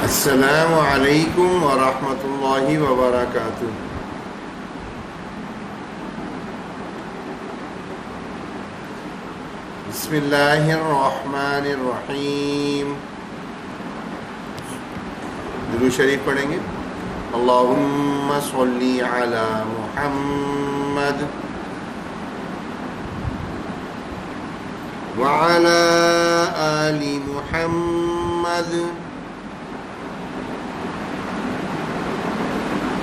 السلام علیکم ورحمۃ اللہ وبرکاتہ۔ بسم اللہ الرحمن الرحیم۔ درود شریف پڑھیں گے۔ اللہم صلی علی محمد وعلی آل محمد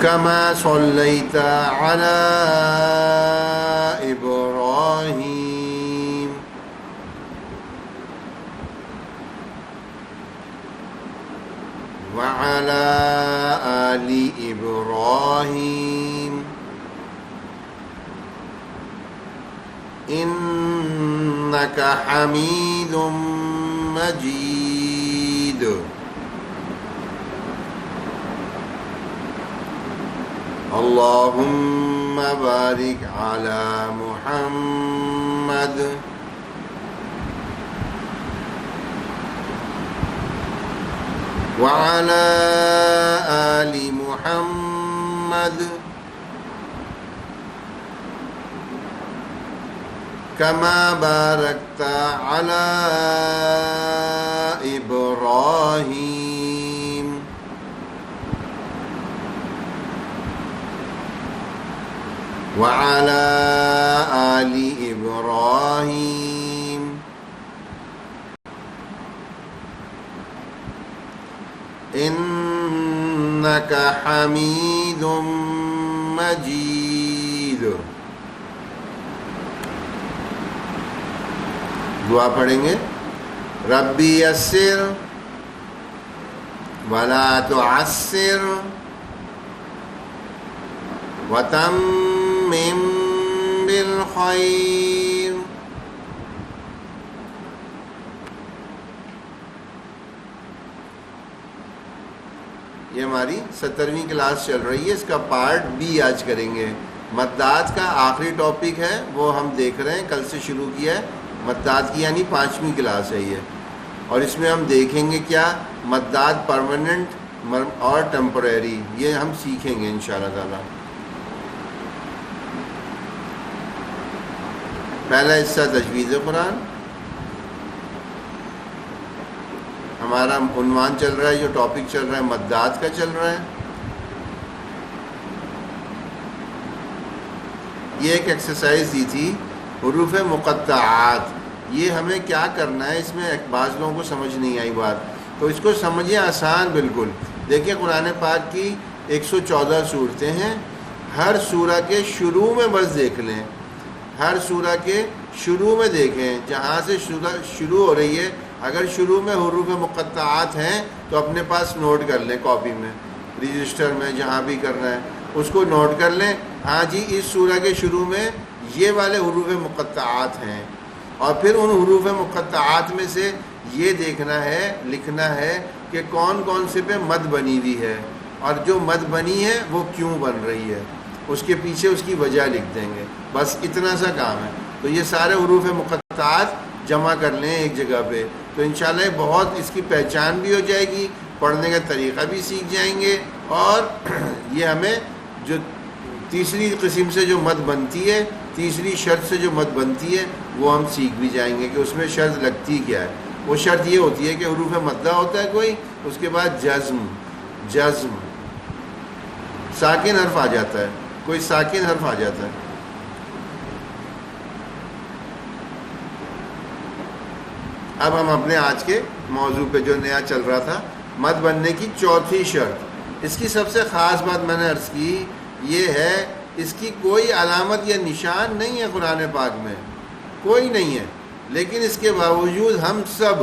كما صليت على إبراهيم وعلى آل إبراهيم إنك حميد مجيد۔ اللهم بارك على محمد وعلى آل محمد كما باركت على إبراهيم وعلى آل إبراهيم إنك حميد مجيد۔ دعا پڑھیں گے۔ ربی یسر ولا تعسر وتمم بالخیر۔ یہ ہماری 17ویں کلاس چل رہی ہے، اس کا پارٹ بی آج کریں گے۔ مدات کا آخری ٹاپک ہے، وہ ہم دیکھ رہے ہیں، کل سے شروع کیا ہے۔ مدات کی یعنی 5ویں کلاس ہے یہ، اور اس میں ہم دیکھیں گے کیا مدات پرماننٹ اور ٹیمپریری، یہ ہم سیکھیں گے انشاءاللہ تعالی۔ پہلا حصہ تجویز قرآن، ہمارا عنوان چل رہا ہے، جو ٹاپک چل رہا ہے مدات کا چل رہا ہے۔ یہ ایک ایکسرسائز دی تھی حروف مقطعات، یہ ہمیں کیا کرنا ہے، اس میں بعض لوگوں کو سمجھ نہیں آئی بات، تو اس کو سمجھیں آسان بالکل۔ دیکھیں قرآن پاک کی 114 صورتیں ہیں، ہر سورہ کے شروع میں بس دیکھ لیں، ہر سورہ کے شروع میں دیکھیں، جہاں سے سورہ شروع ہو رہی ہے، اگر شروع میں حروف مقطعات ہیں تو اپنے پاس نوٹ کر لیں، کاپی میں، رجسٹر میں، جہاں بھی کرنا ہے اس کو نوٹ کر لیں۔ ہاں جی، اس سورہ کے شروع میں یہ والے حروف مقطعات ہیں، اور پھر ان حروف مقطعات میں سے یہ دیکھنا ہے، لکھنا ہے کہ کون کون سے پہ مد بنی ہوئی ہے، اور جو مد بنی ہے وہ کیوں بن رہی ہے، اس کے پیچھے اس کی وجہ لکھ دیں گے، بس اتنا سا کام ہے۔ تو یہ سارے حروف مقطعات جمع کر لیں ایک جگہ پہ، تو انشاءاللہ بہت اس کی پہچان بھی ہو جائے گی، پڑھنے کا طریقہ بھی سیکھ جائیں گے، اور یہ ہمیں جو تیسری قسم سے جو مد بنتی ہے، تیسری شرط سے جو مد بنتی ہے، وہ ہم سیکھ بھی جائیں گے کہ اس میں شرط لگتی کیا ہے۔ وہ شرط یہ ہوتی ہے کہ حروف مدہ ہوتا ہے کوئی، اس کے بعد جزم ساکن حرف آ جاتا ہے، کوئی ساکن حرف آ جاتا ہے۔ اب ہم اپنے آج کے موضوع پہ جو نیا چل رہا تھا، مد بننے کی چوتھی شرط، اس کی سب سے خاص بات میں نے عرض کی یہ ہے، اس کی کوئی علامت یا نشان نہیں ہے قرآن پاک میں، کوئی نہیں ہے، لیکن اس کے باوجود ہم سب،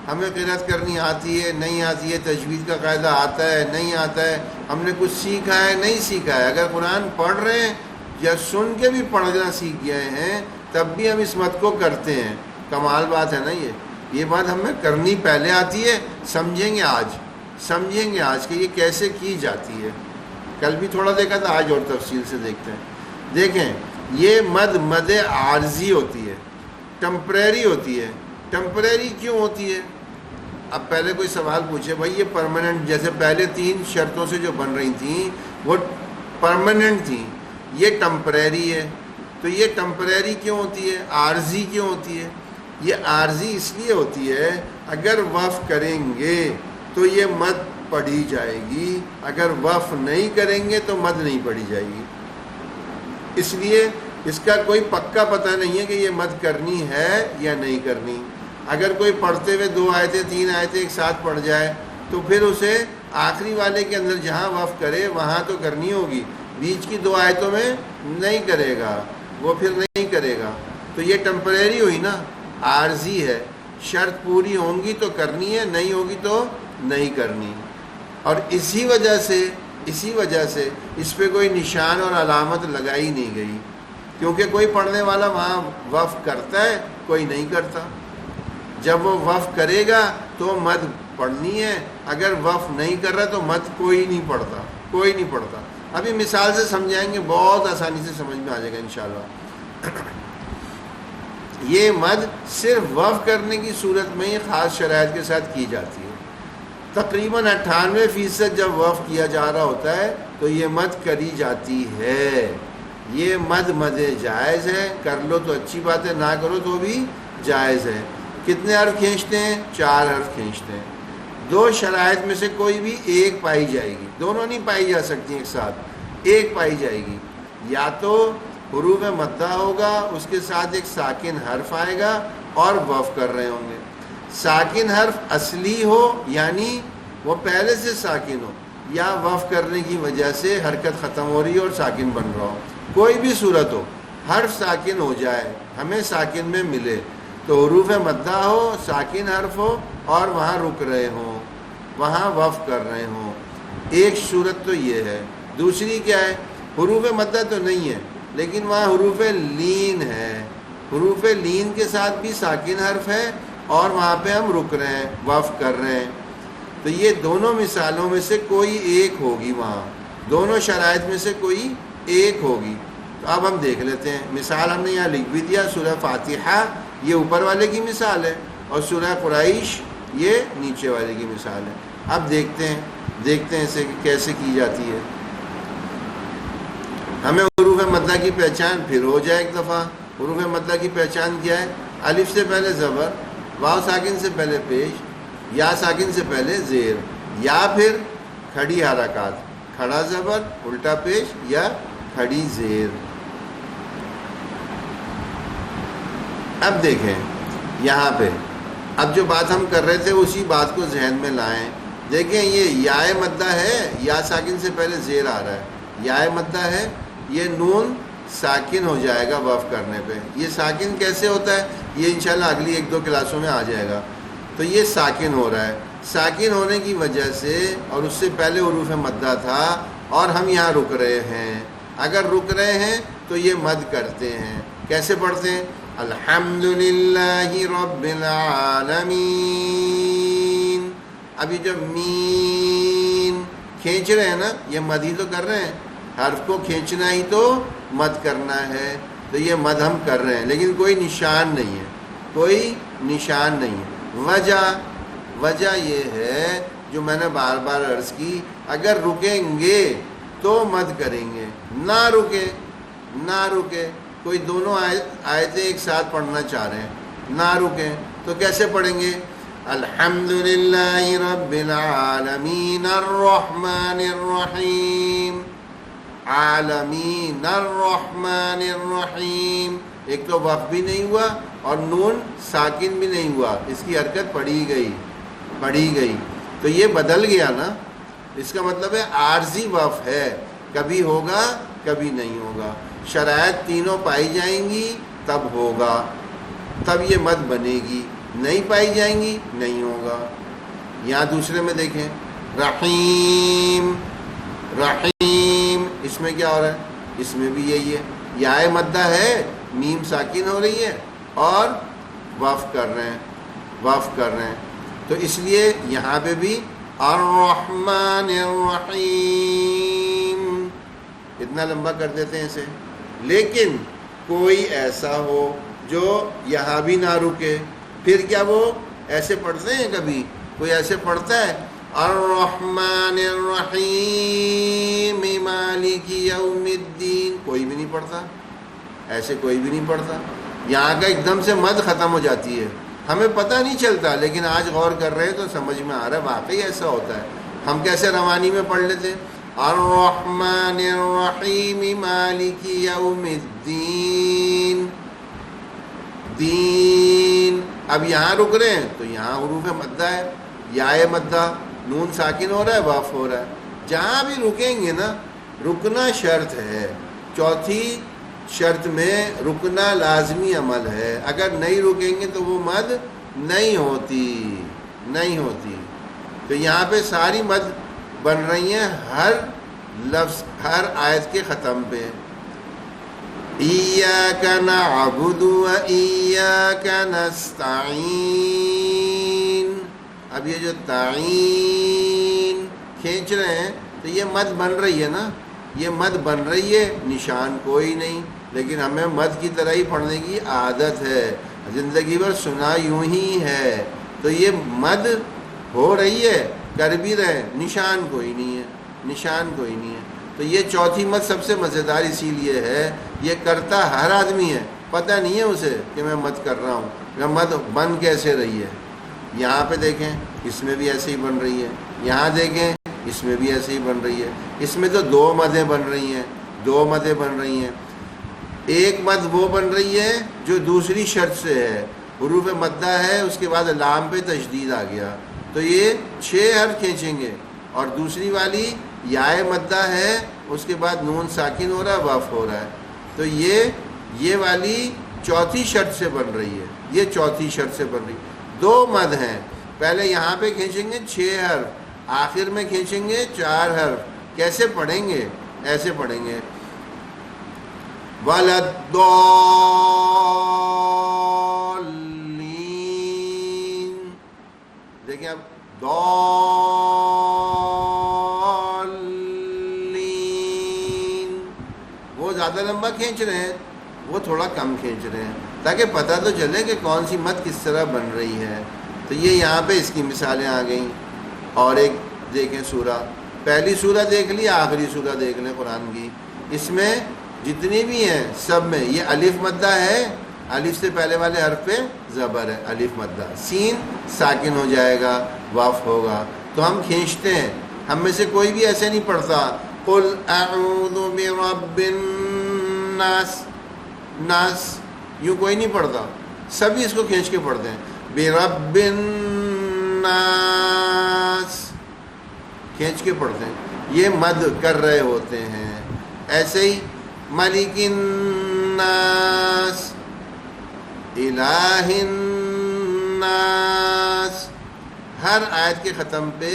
ہمیں قرأت کرنی آتی ہے نہیں آتی ہے، تجوید کا قاعدہ آتا ہے نہیں آتا ہے، ہم نے کچھ سیکھا ہے نہیں سیکھا ہے، اگر قرآن پڑھ رہے ہیں یا سن کے بھی پڑھنا سیکھ گئے ہیں تب بھی ہم اس مد کو کرتے ہیں۔ کمال بات ہے نا یہ بات ہمیں کرنی پہلے آتی ہے، سمجھیں گے آج کہ یہ کیسے کی جاتی ہے۔ کل بھی تھوڑا دیکھا تھا، آج اور تفصیل سے دیکھتے ہیں۔ دیکھیں، یہ مد عارضی ہوتی ہے، ٹمپریری ہوتی ہے۔ ٹمپریری کیوں ہوتی ہے؟ اب پہلے کوئی سوال پوچھے بھائی یہ پرماننٹ، جیسے پہلے 3 شرطوں سے جو بن رہی تھیں وہ پرماننٹ تھیں، یہ ٹمپریری ہے، تو یہ ٹمپریری کیوں ہوتی ہے، عارضی کیوں ہوتی ہے؟ یہ عارضی اس لیے ہوتی ہے اگر وقف کریں گے تو یہ مد پڑھی جائے گی، اگر وقف نہیں کریں گے تو مد نہیں پڑھی جائے گی. اس لیے اس کا کوئی پکا پتہ نہیں ہے کہ یہ مد کرنی ہے یا نہیں کرنی. اگر کوئی پڑھتے ہوئے 2 آیتیں 3 آیتیں ایک ساتھ پڑھ جائے تو پھر اسے آخری والے کے اندر جہاں وقف کرے وہاں تو کرنی ہوگی، بیچ کی 2 آیتوں میں نہیں کرے گا، وہ پھر نہیں کرے گا. تو یہ ٹمپریری ہوئی نا، عارضی ہے. شرط پوری ہوں گی تو کرنی ہے، نہیں ہوگی تو نہیں کرنی. اور اسی وجہ سے اس پہ کوئی نشان اور علامت لگائی نہیں گئی، کیونکہ کوئی پڑھنے والا وہاں وقف کرتا ہے، کوئی نہیں کرتا. جب وہ وقف کرے گا تو مد پڑھنی ہے، اگر وقف نہیں کر رہا تو مد کوئی نہیں پڑھتا. ابھی مثال سے سمجھائیں گے، بہت آسانی سے سمجھ میں آ جائے گا انشاءاللہ. یہ مد صرف وقف کرنے کی صورت میں ہی خاص شرائط کے ساتھ کی جاتی ہے. تقریباً 98% جب وقف کیا جا رہا ہوتا ہے تو یہ مد کری جاتی ہے. یہ مد جائز ہے، کر لو تو اچھی بات ہے، نہ کرو تو بھی جائز ہے. کتنے حرف کھینچتے ہیں؟ 4 حرف کھینچتے ہیں. 2 شرائط میں سے کوئی بھی ایک پائی جائے گی، دونوں نہیں پائی جا سکتی ایک ساتھ، ایک پائی جائے گی. یا تو حروف مدہ ہوگا، اس کے ساتھ ایک ساکن حرف آئے گا اور وقف کر رہے ہوں گے. ساکن حرف اصلی ہو یعنی وہ پہلے سے ساکن ہو، یا وقف کرنے کی وجہ سے حرکت ختم ہو رہی ہے اور ساکن بن رہا ہو. کوئی بھی صورت ہو، حرف ساکن ہو جائے، ہمیں ساکن میں ملے، تو حروف مدہ ہو، ساکن حرف ہو اور وہاں رک رہے ہوں، وہاں وقف کر رہے ہوں. ایک صورت تو یہ ہے. دوسری کیا ہے؟ حروف مدہ تو نہیں ہے لیکن وہاں حروف لین ہے، حروف لین کے ساتھ بھی ساکن حرف ہے اور وہاں پہ ہم رک رہے ہیں، وقف کر رہے ہیں. تو یہ دونوں مثالوں میں سے کوئی ایک ہوگی، وہاں دونوں شرائط میں سے کوئی ایک ہوگی. تو اب ہم دیکھ لیتے ہیں. مثال ہم نے یہاں لکھ بھی دیا، سورہ فاتحہ یہ اوپر والے کی مثال ہے اور سورہ قریش یہ نیچے والے کی مثال ہے. اب دیکھتے ہیں اسے کیسے کی جاتی ہے. ہمیں حروف مدہ کی پہچان پھر ہو جائے ایک دفعہ. حروف مدہ کی پہچان کیا ہے؟ الف سے پہلے زبر، واو ساکن سے پہلے پیش، یا ساکن سے پہلے زیر، یا پھر کھڑی حرکات، کھڑا زبر، الٹا پیش یا کھڑی زیر. اب دیکھیں یہاں پہ، اب جو بات ہم کر رہے تھے اسی بات کو ذہن میں لائیں. دیکھیں یہ یا مدہ ہے، یا ساکن سے پہلے زیر آ رہا ہے، یا مدہ ہے، یہ نون ساکن ہو جائے گا وقف کرنے پہ. یہ ساکن کیسے ہوتا ہے یہ انشاءاللہ اگلی 1-2 کلاسوں میں آ جائے گا. تو یہ ساکن ہو رہا ہے، ساکن ہونے کی وجہ سے، اور اس سے پہلے حروف مدہ تھا اور ہم یہاں رک رہے ہیں. اگر رک رہے ہیں تو یہ مد کرتے ہیں. کیسے پڑھتے ہیں؟ الحمدللہ رب العالمین. ابھی جب مین کھینچ رہے ہیں نا، یہ مد ہی تو کر رہے ہیں، حرف کو کھینچنا ہی تو مد کرنا ہے. تو یہ مد ہم کر رہے ہیں لیکن کوئی نشان نہیں ہے، کوئی نشان نہیں ہے. وجہ یہ ہے جو میں نے بار بار عرض کی، اگر رکیں گے تو مد کریں گے، نہ رکے کوئی دونوں آیتیں ایک ساتھ پڑھنا چاہ رہے ہیں، نہ رکیں تو کیسے پڑھیں گے؟ الحمدللہ رب العالمین الرحمن الرحیم، عالمین الرحمن الرحیم. ایک تو وقف بھی نہیں ہوا اور نون ساکن بھی نہیں ہوا، اس کی حرکت پڑھی گئی. تو یہ بدل گیا نا، اس کا مطلب ہے عارضی وقف ہے، کبھی ہوگا کبھی نہیں ہوگا. شرائط تینوں پائی جائیں گی تب ہوگا، تب یہ مد بنے گی. نہیں پائی جائیں گی نہیں ہوگا. یہاں دوسرے میں دیکھیں، رحیم، اس میں کیا ہو رہا ہے؟ اس میں بھی یہی ہے، یا مدہ ہے، میم ساکن ہو رہی ہے اور وقف کر رہے ہیں. تو اس لیے یہاں پہ بھی الرحمن الرحیم اتنا لمبا کر دیتے ہیں اسے. لیکن کوئی ایسا ہو جو یہاں بھی نہ رکے، پھر کیا وہ ایسے پڑھتے ہیں کبھی کوئی ایسے پڑھتا ہے الرحمن الرحیم مالک یوم الدین؟ کوئی بھی نہیں پڑھتا، ایسے کوئی بھی نہیں پڑھتا. یہاں کا ایک دم سے مد ختم ہو جاتی ہے، ہمیں پتہ نہیں چلتا، لیکن آج غور کر رہے ہیں تو سمجھ میں آ رہا ہے واقعی ایسا ہوتا ہے. ہم کیسے روانی میں پڑھ لیتے الرحمن الرحیم مالک یوم الدین، دین. اب یہاں رک رہے ہیں تو یہاں حروف مدہ ہے، یائے مدہ، نون ساکن ہو رہا ہے، واف ہو رہا ہے. جہاں بھی رکیں گے نا، رکنا شرط ہے. چوتھی شرط میں رکنا لازمی عمل ہے، اگر نہیں رکیں گے تو وہ مد نہیں ہوتی. تو یہاں پہ ساری مد بن رہی ہیں ہر لفظ، ہر آیت کے ختم پہ. ایاک نعبد و ایاک نستعین. اب یہ جو تعین کھینچ رہے ہیں تو یہ مد بن رہی ہے نا، یہ مد بن رہی ہے، نشان کوئی نہیں، لیکن ہمیں مد کی طرح ہی پڑھنے کی عادت ہے، زندگی بھر سنا یوں ہی ہے. تو یہ مد ہو رہی ہے، کر بھی رہے، نشان کوئی نہیں ہے. تو یہ چوتھی مد سب سے مزیدار اسی لیے ہے، یہ کرتا ہر آدمی ہے، پتہ نہیں ہے اسے کہ میں مد کر رہا ہوں. میں مد بن کیسے رہی ہے؟ یہاں پہ دیکھیں اس میں بھی ایسے ہی بن رہی ہے، یہاں دیکھیں اس میں بھی ایسے ہی بن رہی ہے. اس میں تو دو مدیں بن رہی ہیں. ایک مد وہ بن رہی ہے جو دوسری شرط سے ہے، حروف مدہ ہے، اس کے بعد لام پہ تشدید آ گیا تو یہ 6 حرف کھینچیں گے. اور دوسری والی یائے مدہ ہے، اس کے بعد نون ساکن ہو رہا ہے، واف ہو رہا ہے. تو یہ والی چوتھی شرط سے بن رہی ہے، 2 مد ہیں. پہلے یہاں پہ کھینچیں گے 6 حرف، آخر میں کھینچیں گے 4 حرف. کیسے پڑھیں گے؟ ایسے پڑھیں گے وَلَدَّالِّينَ. دیکھیں اب دالین، وہ زیادہ لمبا کھینچ رہے ہیں، وہ تھوڑا کم کھینچ رہے ہیں، تاکہ پتہ تو چلے کہ کون سی مد کس طرح بن رہی ہے. تو یہ یہاں پہ اس کی مثالیں آ گئیں. اور ایک دیکھیں سورہ، پہلی سورہ دیکھ لی، آخری سورہ دیکھ لیں قرآن کی. اس میں جتنی بھی ہیں سب میں یہ الف مدہ ہے، الف سے پہلے والے حرف پہ زبر ہے، الف مدہ. سین ساکن ہو جائے گا، واف ہوگا. تو ہم کھینچتے ہیں. ہم میں سے کوئی بھی ایسے نہیں پڑھتا قل اعوذ برب الناس، ناس یوں کوئی نہیں پڑھتا، سبھی اس کو کھینچ کے پڑھتے ہیں. برب الناس کھینچ کے پڑھتے ہیں، یہ مد کر رہے ہوتے ہیں. ایسے ہی ملک الناس، الہ الناس، ہر آیت کے ختم پہ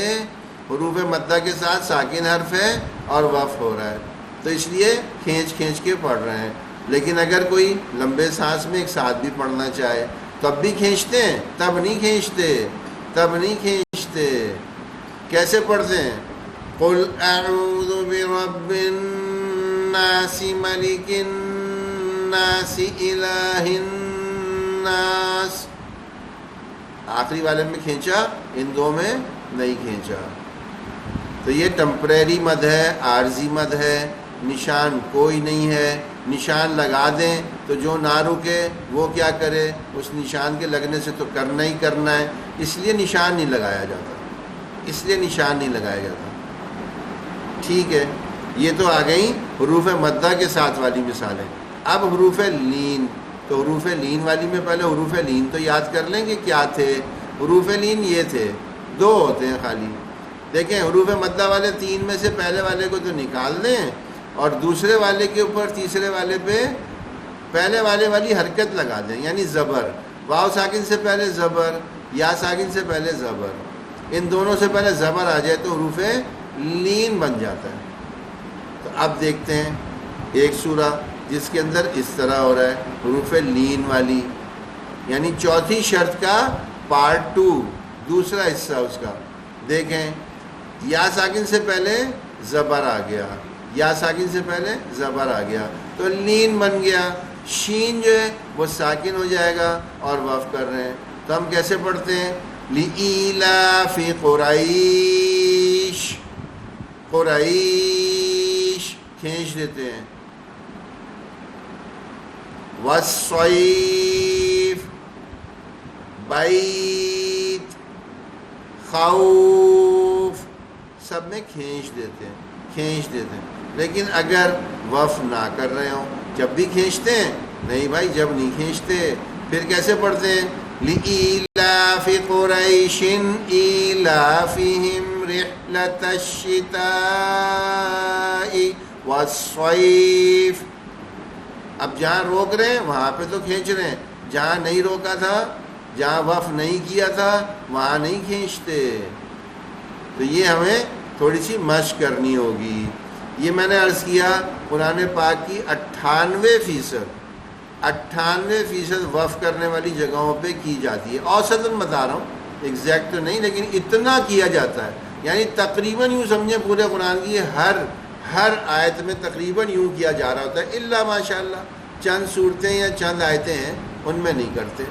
حروف مدہ کے ساتھ ساکن حرف ہے اور وقف ہو رہا ہے. تو اس لیے کھینچ کے پڑھ رہے ہیں. لیکن اگر کوئی لمبے سانس میں ایک ساتھ بھی پڑھنا چاہے تب بھی کھینچتے ہیں، تب نہیں کھینچتے. کیسے پڑھتے ہیں؟ قل اعوذ برب الناس ملک الناس الہ الناس. آخری والے میں کھینچا، ان 2 میں نہیں کھینچا. تو یہ ٹمپریری مد ہے، عارضی مد ہے، نشان کوئی نہیں ہے. نشان لگا دیں تو جو نہ رکے وہ کیا کرے؟ اس نشان کے لگنے سے تو کرنا ہی کرنا ہے، اس لیے نشان نہیں لگایا جاتا. ٹھیک ہے، یہ تو آ گئیں حروف مدہ کے ساتھ والی مثالیں. اب حروف لین. تو حروف لین والی میں پہلے حروف لین تو یاد کر لیں کہ کیا تھے. حروف لین یہ تھے، 2 ہوتے ہیں خالی. دیکھیں حروف مدہ والے 3 میں سے پہلے والے کو تو نکال دیں اور دوسرے والے کے اوپر تیسرے والے پہ پہلے والے والی حرکت لگا دیں، یعنی زبر. واو ساکن سے پہلے زبر، یا ساکن سے پہلے زبر، ان دونوں سے پہلے زبر آ جائے تو حروف لین بن جاتا ہے. تو اب دیکھتے ہیں ایک سورہ جس کے اندر اس طرح ہو رہا ہے حروف لین والی، یعنی چوتھی شرط کا پارٹ 2، دوسرا حصہ اس کا. دیکھیں یا ساکن سے پہلے زبر آ گیا، یا ساکن سے پہلے زبر آ گیا تو لین بن گیا. شین جو ہے وہ ساکن ہو جائے گا اور وقف کر رہے ہیں. تو ہم کیسے پڑھتے ہیں؟ لِإِيلَافِ قُرَيْشٍ، قریش کھینچ دیتے ہیں. وَالصَّيْفِ بیت، خوف، سب میں کھینچ دیتے ہیں، کھینچ دیتے ہیں. لیکن اگر وف نہ کر رہے ہوں جب بھی کھینچتے ہیں؟ نہیں بھائی، جب نہیں کھینچتے پھر کیسے پڑھتے ہیں؟ لِإِيلَافِ قُرَيْشٍ إِيلَافِهِمْ رِحْلَةَ الشِّتَاءِ وَالصَّيْفِ. اب جہاں روک رہے ہیں وہاں پہ تو کھینچ رہے ہیں، جہاں نہیں روکا تھا، جہاں وف نہیں کیا تھا، وہاں نہیں کھینچتے. تو یہ ہمیں تھوڑی سی مشق کرنی ہوگی. یہ میں نے عرض کیا قرآن پاک کی 98% وف کرنے والی جگہوں پہ کی جاتی ہے. اوسطاً بتا رہا ہوں، ایگزیکٹ تو نہیں، لیکن اتنا کیا جاتا ہے. یعنی تقریباً یوں سمجھیں پورے قرآن کی ہر آیت میں تقریباً یوں کیا جا رہا ہوتا ہے، الا ماشاء اللہ چند صورتیں یا چند آیتیں ہیں ان میں نہیں کرتے.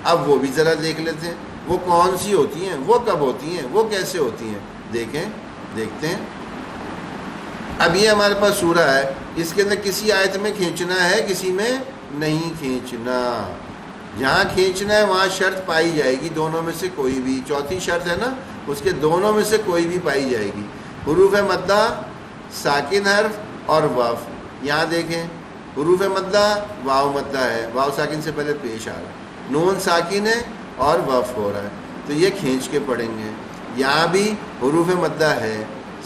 اب وہ بھی ذرا دیکھ لیتے ہیں وہ کون سی ہوتی ہیں، وہ کب ہوتی ہیں، وہ کیسے ہوتی ہیں. دیکھتے ہیں. اب یہ ہمارے پاس سورہ ہے، اس کے اندر کسی آیت میں کھینچنا ہے، کسی میں نہیں کھینچنا. جہاں کھینچنا ہے وہاں شرط پائی جائے گی، دونوں میں سے کوئی بھی. چوتھی شرط ہے نا، اس کے دونوں میں سے کوئی بھی پائی جائے گی. حروف مدہ، ساکن حرف اور وف. یہاں دیکھیں حروف مدہ، واو مدہ ہے، واو ساکن سے پہلے پیش آ رہا ہے، نون ساکن ہے اور وف ہو رہا ہے، تو یہ کھینچ کے پڑھیں گے. یہاں بھی حروف مدہ ہے،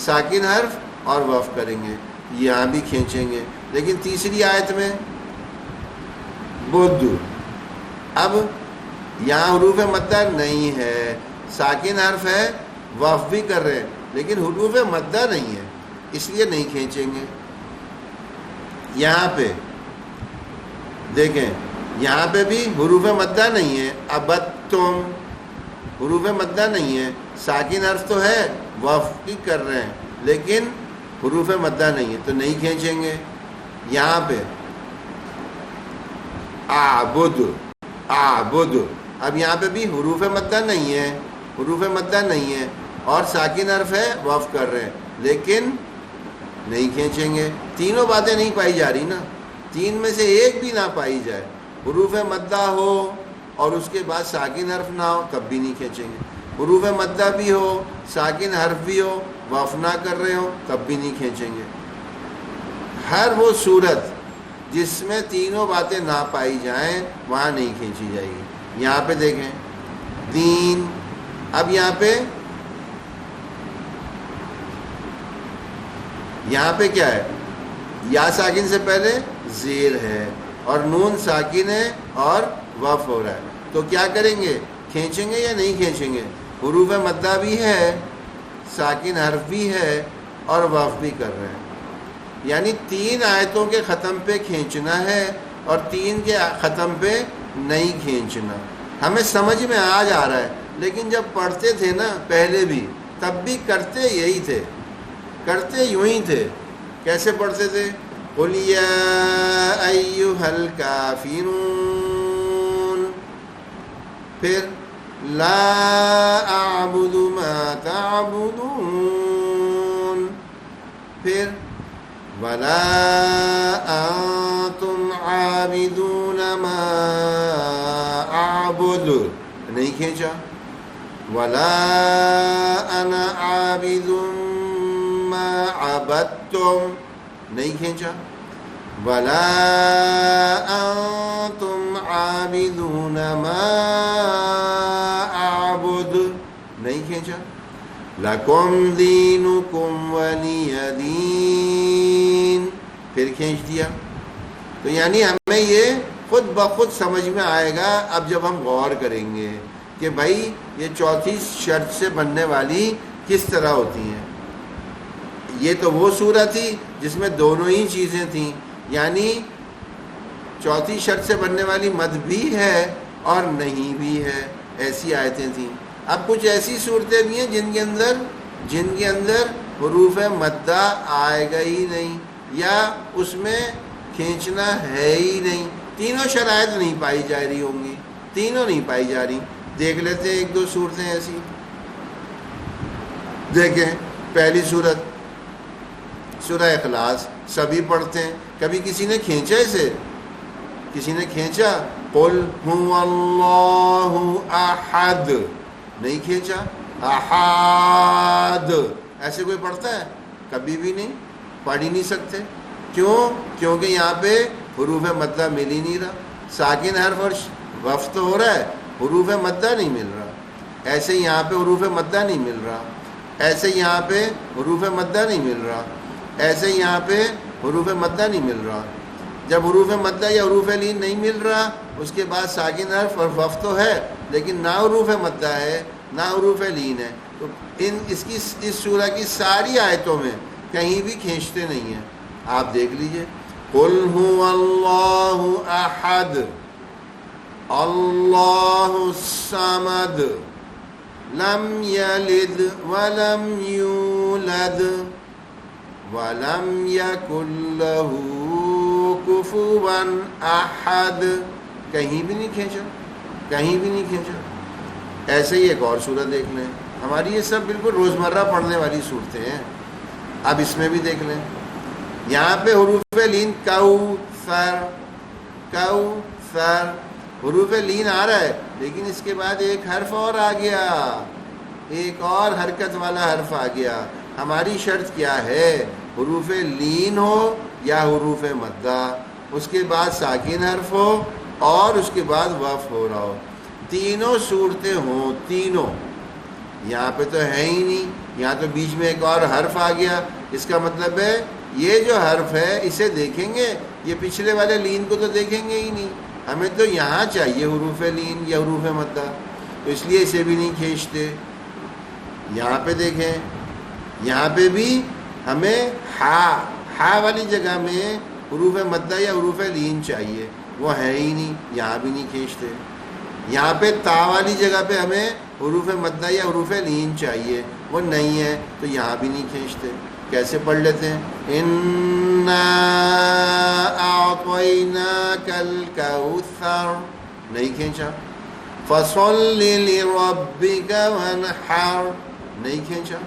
ساکن حرف اور وف کریں گے، یہاں بھی کھینچیں گے. لیکن تیسری آیت میں بدھ، اب یہاں حروف مدہ نہیں ہے، ساکن حرف ہے، وف بھی کر رہے ہیں، لیکن حروف مدہ نہیں ہے، اس لیے نہیں کھینچیں گے. یہاں پہ دیکھیں، یہاں پہ بھی حروف مدہ نہیں ہے، ابتم حروف مدہ نہیں ہے، ساکن حرف تو ہے، وف بھی کر رہے ہیں، لیکن حروف مدہ نہیں ہے تو نہیں کھینچیں گے. یہاں پہ اعبد، اب یہاں پہ بھی حروف مدہ نہیں ہے، اور ساکن حرف ہے، وف کر رہے ہیں، لیکن نہیں کھینچیں گے. تینوں باتیں نہیں پائی جا رہی نا، تین میں سے ایک بھی نہ پائی جائے، حروف مدہ ہو اور اس کے بعد ساکن حرف نہ ہو تب بھی نہیں کھینچیں گے. حروف مدہ بھی ہو، ساکن حرف بھی ہو، وف نہ کر رہے ہو تب بھی نہیں کھینچیں گے. ہر وہ صورت جس میں تینوں باتیں نہ پائی جائیں وہاں نہیں کھینچی جائے گی. یہاں پہ دیکھیں دین، اب یہاں پہ کیا ہے؟ یا ساکن سے پہلے زیر ہے اور نون ساکن ہے اور وف ہو رہا ہے، تو کیا کریں گے؟ کھینچیں گے یا نہیں کھینچیں گے؟ حروف مدہ بھی ہے، ساکن حرف بھی ہے اور وف بھی کر رہے ہیں. یعنی 3 آیتوں کے ختم پہ کھینچنا ہے اور 3 کے ختم پہ نہیں کھینچنا. ہمیں سمجھ میں آ جا رہا ہے، لیکن جب پڑھتے تھے نا پہلے بھی، تب بھی کرتے یہی تھے، کرتے یوں ہی تھے. کیسے پڑھتے تھے؟ قُلْ يَا أَيُّهَا الْكَافِرُونَ، پھر لَا أَعْبُدُ مَا تَعْبُدُونَ، پھر وَلَا أَنْتُمْ عَابِدُونَ مَا أَعْبُدُ، نہیں کھینچا. وَلَا أَنَا عَابِدٌ مَا عَبَدْتُمْ، نہیں کھینچا. وَلَا أَنْتُمْ عَابِدُونَ مَا أَعْبُدُ، نہیں کھینچا. لَكُمْ دِينُكُمْ وَلِيَ دِينِ، پھر کھینچ دیا. تو یعنی ہمیں یہ خود بخود سمجھ میں آئے گا اب جب ہم غور کریں گے کہ بھائی یہ چوتھی شرط سے بننے والی کس طرح ہوتی ہیں. یہ تو وہ سورہ تھی جس میں دونوں ہی چیزیں تھیں، یعنی چوتھی شرط سے بننے والی مد بھی ہے اور نہیں بھی ہے، ایسی آیتیں تھیں. اب کچھ ایسی صورتیں بھی ہیں جن کے اندر حروف مدہ آئے گا ہی نہیں یا اس میں کھینچنا ہے ہی نہیں. تینوں شرائط نہیں پائی جا رہی ہوں گی، تینوں نہیں پائی جا رہی. دیکھ لیتے ہیں ایک دو صورتیں ایسی. دیکھیں پہلی صورت سورہ اخلاص سبھی پڑھتے ہیں. کبھی کسی نے کھینچا اسے؟ کسی نے کھینچا؟ قل هو اللہ احد، نہیں کھینچا. احد ایسے کوئی پڑھتا ہے؟ کبھی بھی نہیں، پڑھ ہی نہیں سکتے. کیوں؟ کیونکہ یہاں پہ حروف مدہ مل ہی نہیں رہا. ساکن حرف اور وقف تو ہو رہا ہے، حروف مدہ نہیں مل رہا. ایسے یہاں پہ حروف مدہ نہیں مل رہا، ایسے یہاں پہ حروف مدہ نہیں مل رہا، ایسے یہاں پہ حروف مدہ نہیں مل رہا. جب حروف مدہ یا حروف لین نہیں مل رہا، اس کے بعد ساکن حرف اور وقف تو ہے لیکن نہ حروف مدہ ہے نہ حروف لین ہے. تو اس سورہ کی ساری آیتوں میں کہیں بھی کھینچتے نہیں ہیں. آپ دیکھ لیجئے. قل هو اللہ احد اللہ الصمد لم یلد ولم یولد ولم یکن لہ کفوا احد. کہیں بھی نہیں کھینچا، کہیں بھی نہیں کھینچا. ایسے ہی ایک اور سورت دیکھ لیں. ہماری یہ سب بالکل روزمرہ پڑھنے والی صورتیں ہیں. اب اس میں بھی دیکھ لیں. یہاں پہ حروف لین کوثر، کوثر حروف لین آ رہا ہے لیکن اس کے بعد ایک حرف اور آ گیا، ایک اور حرکت والا حرف آ گیا. ہماری شرط کیا ہے؟ حروف لین ہو یا حروف مدہ، اس کے بعد ساکن حرف ہو اور اس کے بعد وقف ہو رہا ہو. تینوں صورتیں ہوں، تینوں. یہاں پہ تو ہے ہی نہیں، یہاں تو بیچ میں ایک اور حرف آ گیا. اس کا مطلب ہے یہ جو حرف ہے اسے دیکھیں گے، یہ پچھلے والے لین کو تو دیکھیں گے ہی نہیں. ہمیں تو یہاں چاہیے حروف لین یا حروف مدہ، تو اس لیے اسے بھی نہیں کھینچتے. یہاں پہ دیکھیں، یہاں پہ بھی ہمیں ہا والی جگہ میں حروف مدہ یا حروف لین چاہیے، وہ ہے ہی نہیں، یہاں بھی نہیں کھینچتے. یہاں پہ تا والی جگہ پہ ہمیں حروف مدہ یا حروف لین چاہیے، وہ نہیں ہے، تو یہاں بھی نہیں کھینچتے. کیسے پڑھ لیتے ہیں؟ اِنَّا أَعْطَيْنَاكَ الْكَوْثَرَ، نہیں کھینچا. فَصَلِّ لِرَبِّكَ وَانْحَرْ، نہیں کھینچا.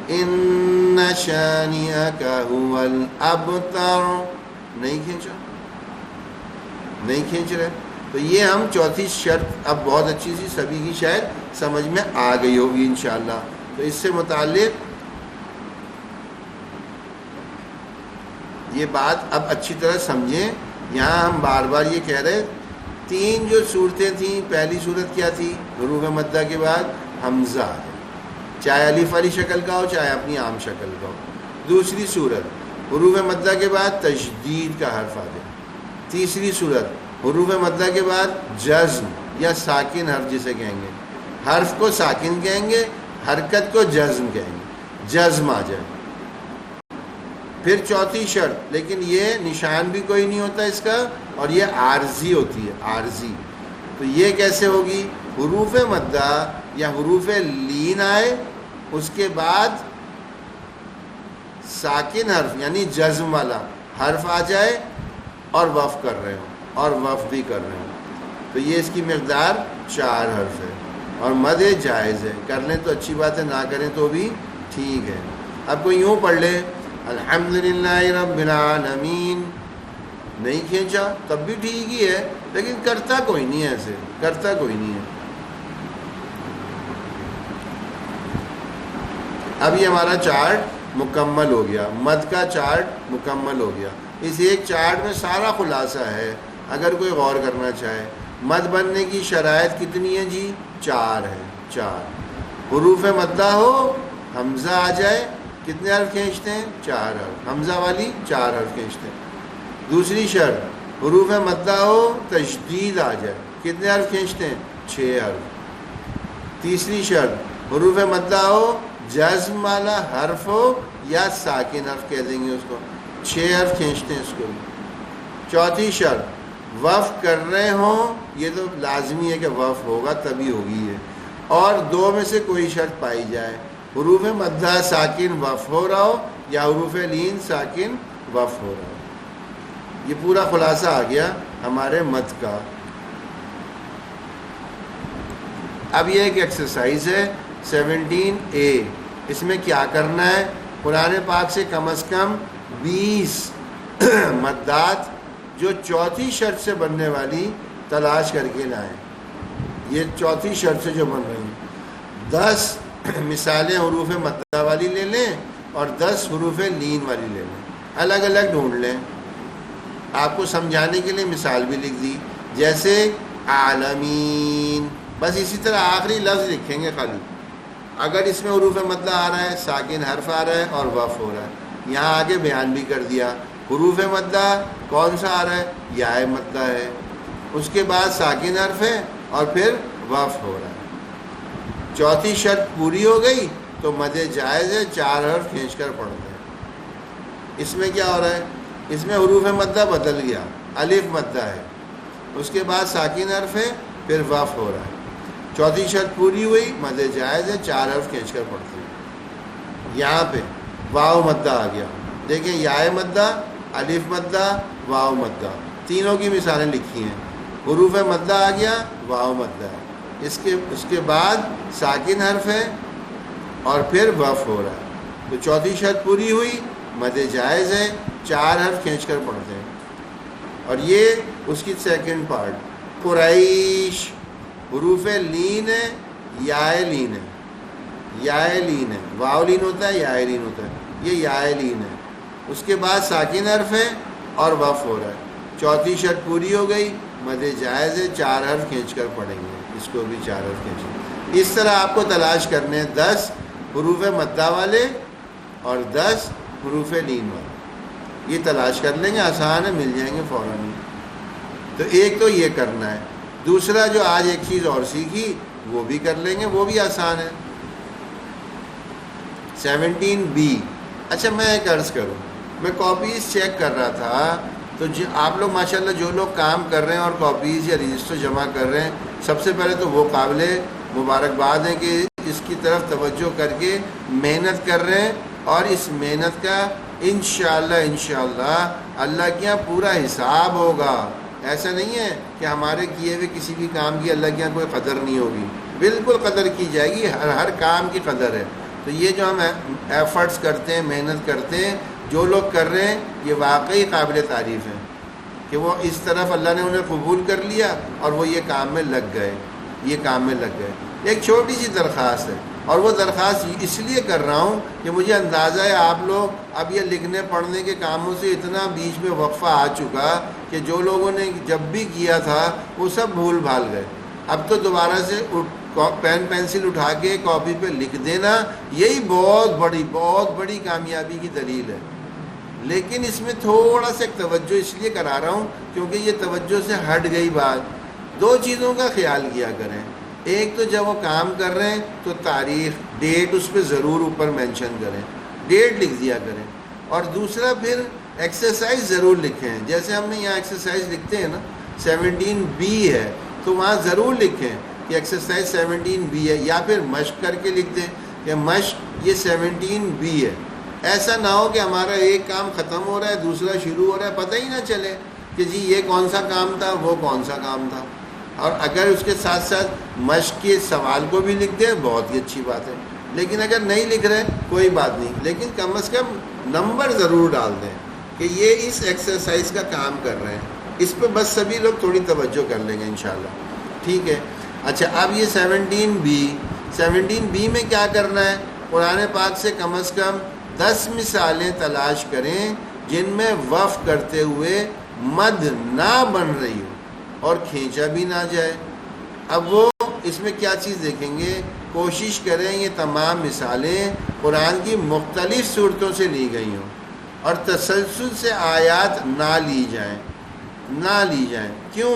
إِنَّ شَانِئَكَ هُوَ الْأَبْتَرُ، نہیں کھینچا، نہیں کھینچ رہے. تو یہ ہم چوتھی شرط اب بہت اچھی سی سبھی کی شاید سمجھ میں آ گئی ہوگی انشاءاللہ. تو اس سے متعلق یہ بات اب اچھی طرح سمجھیں. یہاں ہم بار بار یہ کہہ رہے، تین جو صورتیں تھیں، پہلی صورت کیا تھی؟ حروف مدہ کے بعد حمزہ ہے، چاہے الف والی شکل کا ہو چاہے اپنی عام شکل کا ہو. دوسری صورت حروف مدہ کے بعد تشدید کا حرف آ جائے. تیسری صورت حروف مدہ کے بعد جزم یا ساکن حرف جسے کہیں گے. حرف کو ساکن کہیں گے، حرکت کو جزم کہیں گے، جزم آ جائے. پھر چوتھی شرط، لیکن یہ نشان بھی کوئی نہیں ہوتا اس کا اور یہ عارضی ہوتی ہے، عارضی. تو یہ کیسے ہوگی؟ حروف مدہ یا حروف لین آئے، اس کے بعد ساکن حرف یعنی جزم والا حرف آ جائے اور وقف کر رہے ہوں اور وقف بھی کر رہے ہوں. تو یہ اس کی مقدار 4 حرف ہے اور مد جائز ہے. کر لیں تو اچھی بات ہے، نہ کریں تو بھی ٹھیک ہے. اب کوئی یوں پڑھ لے الحمدللہ رب العالمین، نہیں کھینچا تب بھی ٹھیک ہی ہے، لیکن کرتا کوئی نہیں ہے، ایسے کرتا کوئی نہیں ہے. اب یہ ہمارا چارٹ مکمل ہو گیا، مد کا چارٹ مکمل ہو گیا. اس ایک چارٹ میں سارا خلاصہ ہے اگر کوئی غور کرنا چاہے. مد بننے کی شرائط کتنی ہیں جی؟ 4 ہے. 4 حروف مدہ ہو، حمزہ آ جائے، کتنے حرف کھینچتے ہیں؟ 4 حرف. حمزہ والی 4 حرف کھینچتے ہیں. دوسری شرط حروف مدہ ہو، تشدید آ جائے، کتنے حرف کھینچتے ہیں؟ 6 حرف. تیسری شرط حروف مدہ ہو، جزم والا حرف ہو یا ساکن حرف کہہ دیں گے اس کو، 6 حرف کھینچتے ہیں اس کو. چوتھی شرط وقف کر رہے ہوں، یہ تو لازمی ہے کہ وقف ہوگا تبھی ہوگی یہ، اور 2 میں سے کوئی شرط پائی جائے، حروف مدہ ساکن وقف ہو رہا ہو یا حروف لین ساکن وقف ہو رہا ہو. یہ پورا خلاصہ آ گیا ہمارے مد کا. اب یہ ایک ایکسرسائز ہے 17A. اس میں کیا کرنا ہے؟ قرآن پاک سے کم از کم 20 مدات جو چوتھی شرط سے بننے والی تلاش کر کے لائیں. یہ چوتھی شرط سے جو بن رہی ہیں 10 مثالیں حروف مدہ والی لے لیں اور 10 حروف لین والی لے لیں. الگ الگ ڈھونڈ لیں. آپ کو سمجھانے کے لیے مثال بھی لکھ دی، جیسے عالمین، بس اسی طرح آخری لفظ لکھیں گے خالی. اگر اس میں حروف مدہ آ رہا ہے، ساکن حرف آ رہا ہے اور وقف ہو رہا ہے، یہاں آگے بیان بھی کر دیا. حروف مدہ کون سا آ رہا ہے؟ یا مدہ ہے، اس کے بعد ساکن حرف ہے اور پھر وقف ہو رہا ہے. چوتھی شرط پوری ہو گئی تو مد جائز ہے، 4 حرف کھینچ کر پڑھتے ہیں. اس میں کیا ہو رہا ہے؟ اس میں حروف مدہ بدل گیا، الف مدہ ہے، اس کے بعد ساکن حرف ہے، پھر وقف ہو رہا ہے. چوتھی شرط پوری ہوئی، مد جائز ہے، 4 حرف کھینچ کر پڑھتے ہیں. یہاں پہ واو مدہ آ گیا. دیکھیں یا مدہ، الف مدہ، واو مدہ، تینوں کی مثالیں لکھی ہیں. حروف مدہ آ گیا، واو مدہ ہے، اس کے بعد ساکن حرف ہے اور پھر وقف ہو رہا ہے. تو چوتھی شرط پوری ہوئی، مد جائز ہے، 4 حرف کھینچ کر پڑھتے ہیں. اور یہ اس کی سیکنڈ پارٹ. قریش حروف لین ہے، یا لین ہے، یا لین ہے، واو لین ہوتا ہے، یا لین ہوتا ہے، یہ یا لین ہے. اس کے بعد ساکن حرف ہے اور وقف ہو رہا ہے. چوتھی شرط پوری ہو گئی، مد جائز ہے، 4 حرف کھینچ کر پڑھیں گے. اس کو بھی 4 حرف کھینچیں. اس طرح آپ کو تلاش کرنے ہیں 10 حروف مدہ والے اور 10 حروف لین والے. یہ تلاش کر لیں گے، آسان ہے، مل جائیں گے فوراً. تو ایک تو یہ کرنا ہے. دوسرا جو آج ایک چیز اور سیکھی وہ بھی کر لیں گے، وہ بھی آسان ہے. 17B. اچھا میں ایک عرض کروں، میں کاپیز چیک کر رہا تھا تو آپ لوگ ماشاءاللہ جو لوگ کام کر رہے ہیں اور کاپیز یا رجسٹر جمع کر رہے ہیں، سب سے پہلے تو وہ قابل مبارکباد ہیں کہ اس کی طرف توجہ کر کے محنت کر رہے ہیں. اور اس محنت کا انشاءاللہ اللہ کے یہاں پورا حساب ہوگا. ایسا نہیں ہے کہ ہمارے کیے ہوئے کسی بھی کام کی اللہ کے یہاں کوئی قدر نہیں ہوگی. بالکل قدر کی جائے گی، ہر کام کی قدر ہے. تو یہ جو ہم ایفرٹس کرتے ہیں، محنت کرتے ہیں، جو لوگ کر رہے ہیں، یہ واقعی قابل تعریف ہے کہ وہ اس طرف اللہ نے انہیں قبول کر لیا اور وہ یہ کام میں لگ گئے. ایک چھوٹی سی درخواست ہے، اور وہ درخواست اس لیے کر رہا ہوں کہ مجھے اندازہ ہے آپ لوگ اب یہ لکھنے پڑھنے کے کاموں سے اتنا بیچ میں وقفہ آ چکا کہ جو لوگوں نے جب بھی کیا تھا وہ سب بھول بھال گئے. اب تو دوبارہ سے پین پینسل اٹھا کے کاپی پہ لکھ دینا، یہی بہت بڑی کامیابی کی دلیل ہے. لیکن اس میں تھوڑا سا ایک توجہ اس لیے کرا رہا ہوں کیونکہ یہ توجہ سے ہٹ گئی بات. 2 چیزوں کا خیال کیا کریں. ایک تو جب وہ کام کر رہے ہیں تو تاریخ، ڈیٹ اس پہ ضرور اوپر مینشن کریں، ڈیٹ لکھ دیا کریں. اور دوسرا پھر ایکسرسائز ضرور لکھیں. جیسے ہم نے یہاں ایکسرسائز لکھتے ہیں نا 17B ہے، تو وہاں ضرور لکھیں کہ ایکسرسائز 17B ہے، یا پھر مشق کر کے لکھ دیں کہ مشق یہ 17B ہے. ایسا نہ ہو کہ ہمارا ایک کام ختم ہو رہا ہے، دوسرا شروع ہو رہا ہے، پتہ ہی نہ چلے کہ جی یہ کون سا کام تھا، وہ کون سا کام تھا. اور اگر اس کے ساتھ ساتھ مشق کے سوال کو بھی لکھ دیں بہت ہی اچھی بات ہے. لیکن اگر نہیں لکھ رہے کوئی بات نہیں، لیکن کم از کم نمبر ضرور ڈال دیں کہ یہ اس ایکسرسائز کا کام کر رہے ہیں. اس پہ بس سبھی لوگ تھوڑی توجہ کر لیں گے انشاءاللہ. ٹھیک ہے. اچھا اب یہ 17B میں کیا کرنا ہے؟ قرآن پاک سے کم از کم 10 مثالیں تلاش کریں جن میں وقف کرتے ہوئے مد نہ بن رہی ہو اور کھینچا بھی نہ جائے. اب وہ اس میں کیا چیز دیکھیں گے، کوشش کریں یہ تمام مثالیں قرآن کی مختلف صورتوں سے لی گئی ہوں اور تسلسل سے آیات نہ لی جائیں. کیوں؟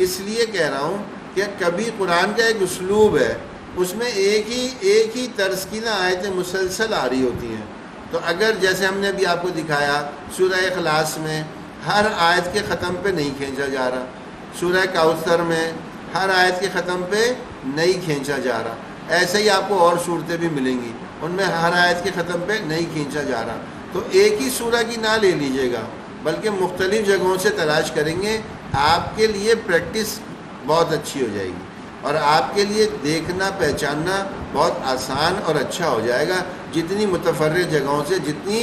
اس لیے کہہ رہا ہوں کہ کبھی قرآن کا ایک اسلوب ہے، اس میں ایک ہی طرز کی نا آیتیں مسلسل آ رہی ہوتی ہیں. تو اگر جیسے ہم نے ابھی آپ کو دکھایا سورہ اخلاص میں ہر آیت کے ختم پہ نہیں کھینچا جا رہا، سورہ کوثر میں ہر آیت کے ختم پہ نہیں کھینچا جا رہا. ایسے ہی آپ کو اور صورتیں بھی ملیں گی، ان میں ہر آیت کے ختم پہ نہیں کھینچا جا رہا. تو ایک ہی سورہ کی نہ لے لیجئے گا بلکہ مختلف جگہوں سے تلاش کریں گے، آپ کے لیے پریکٹس بہت اچھی ہو جائے گی. اور آپ کے لیے دیکھنا پہچاننا بہت آسان اور اچھا ہو جائے گا جتنی متفرق جگہوں سے، جتنی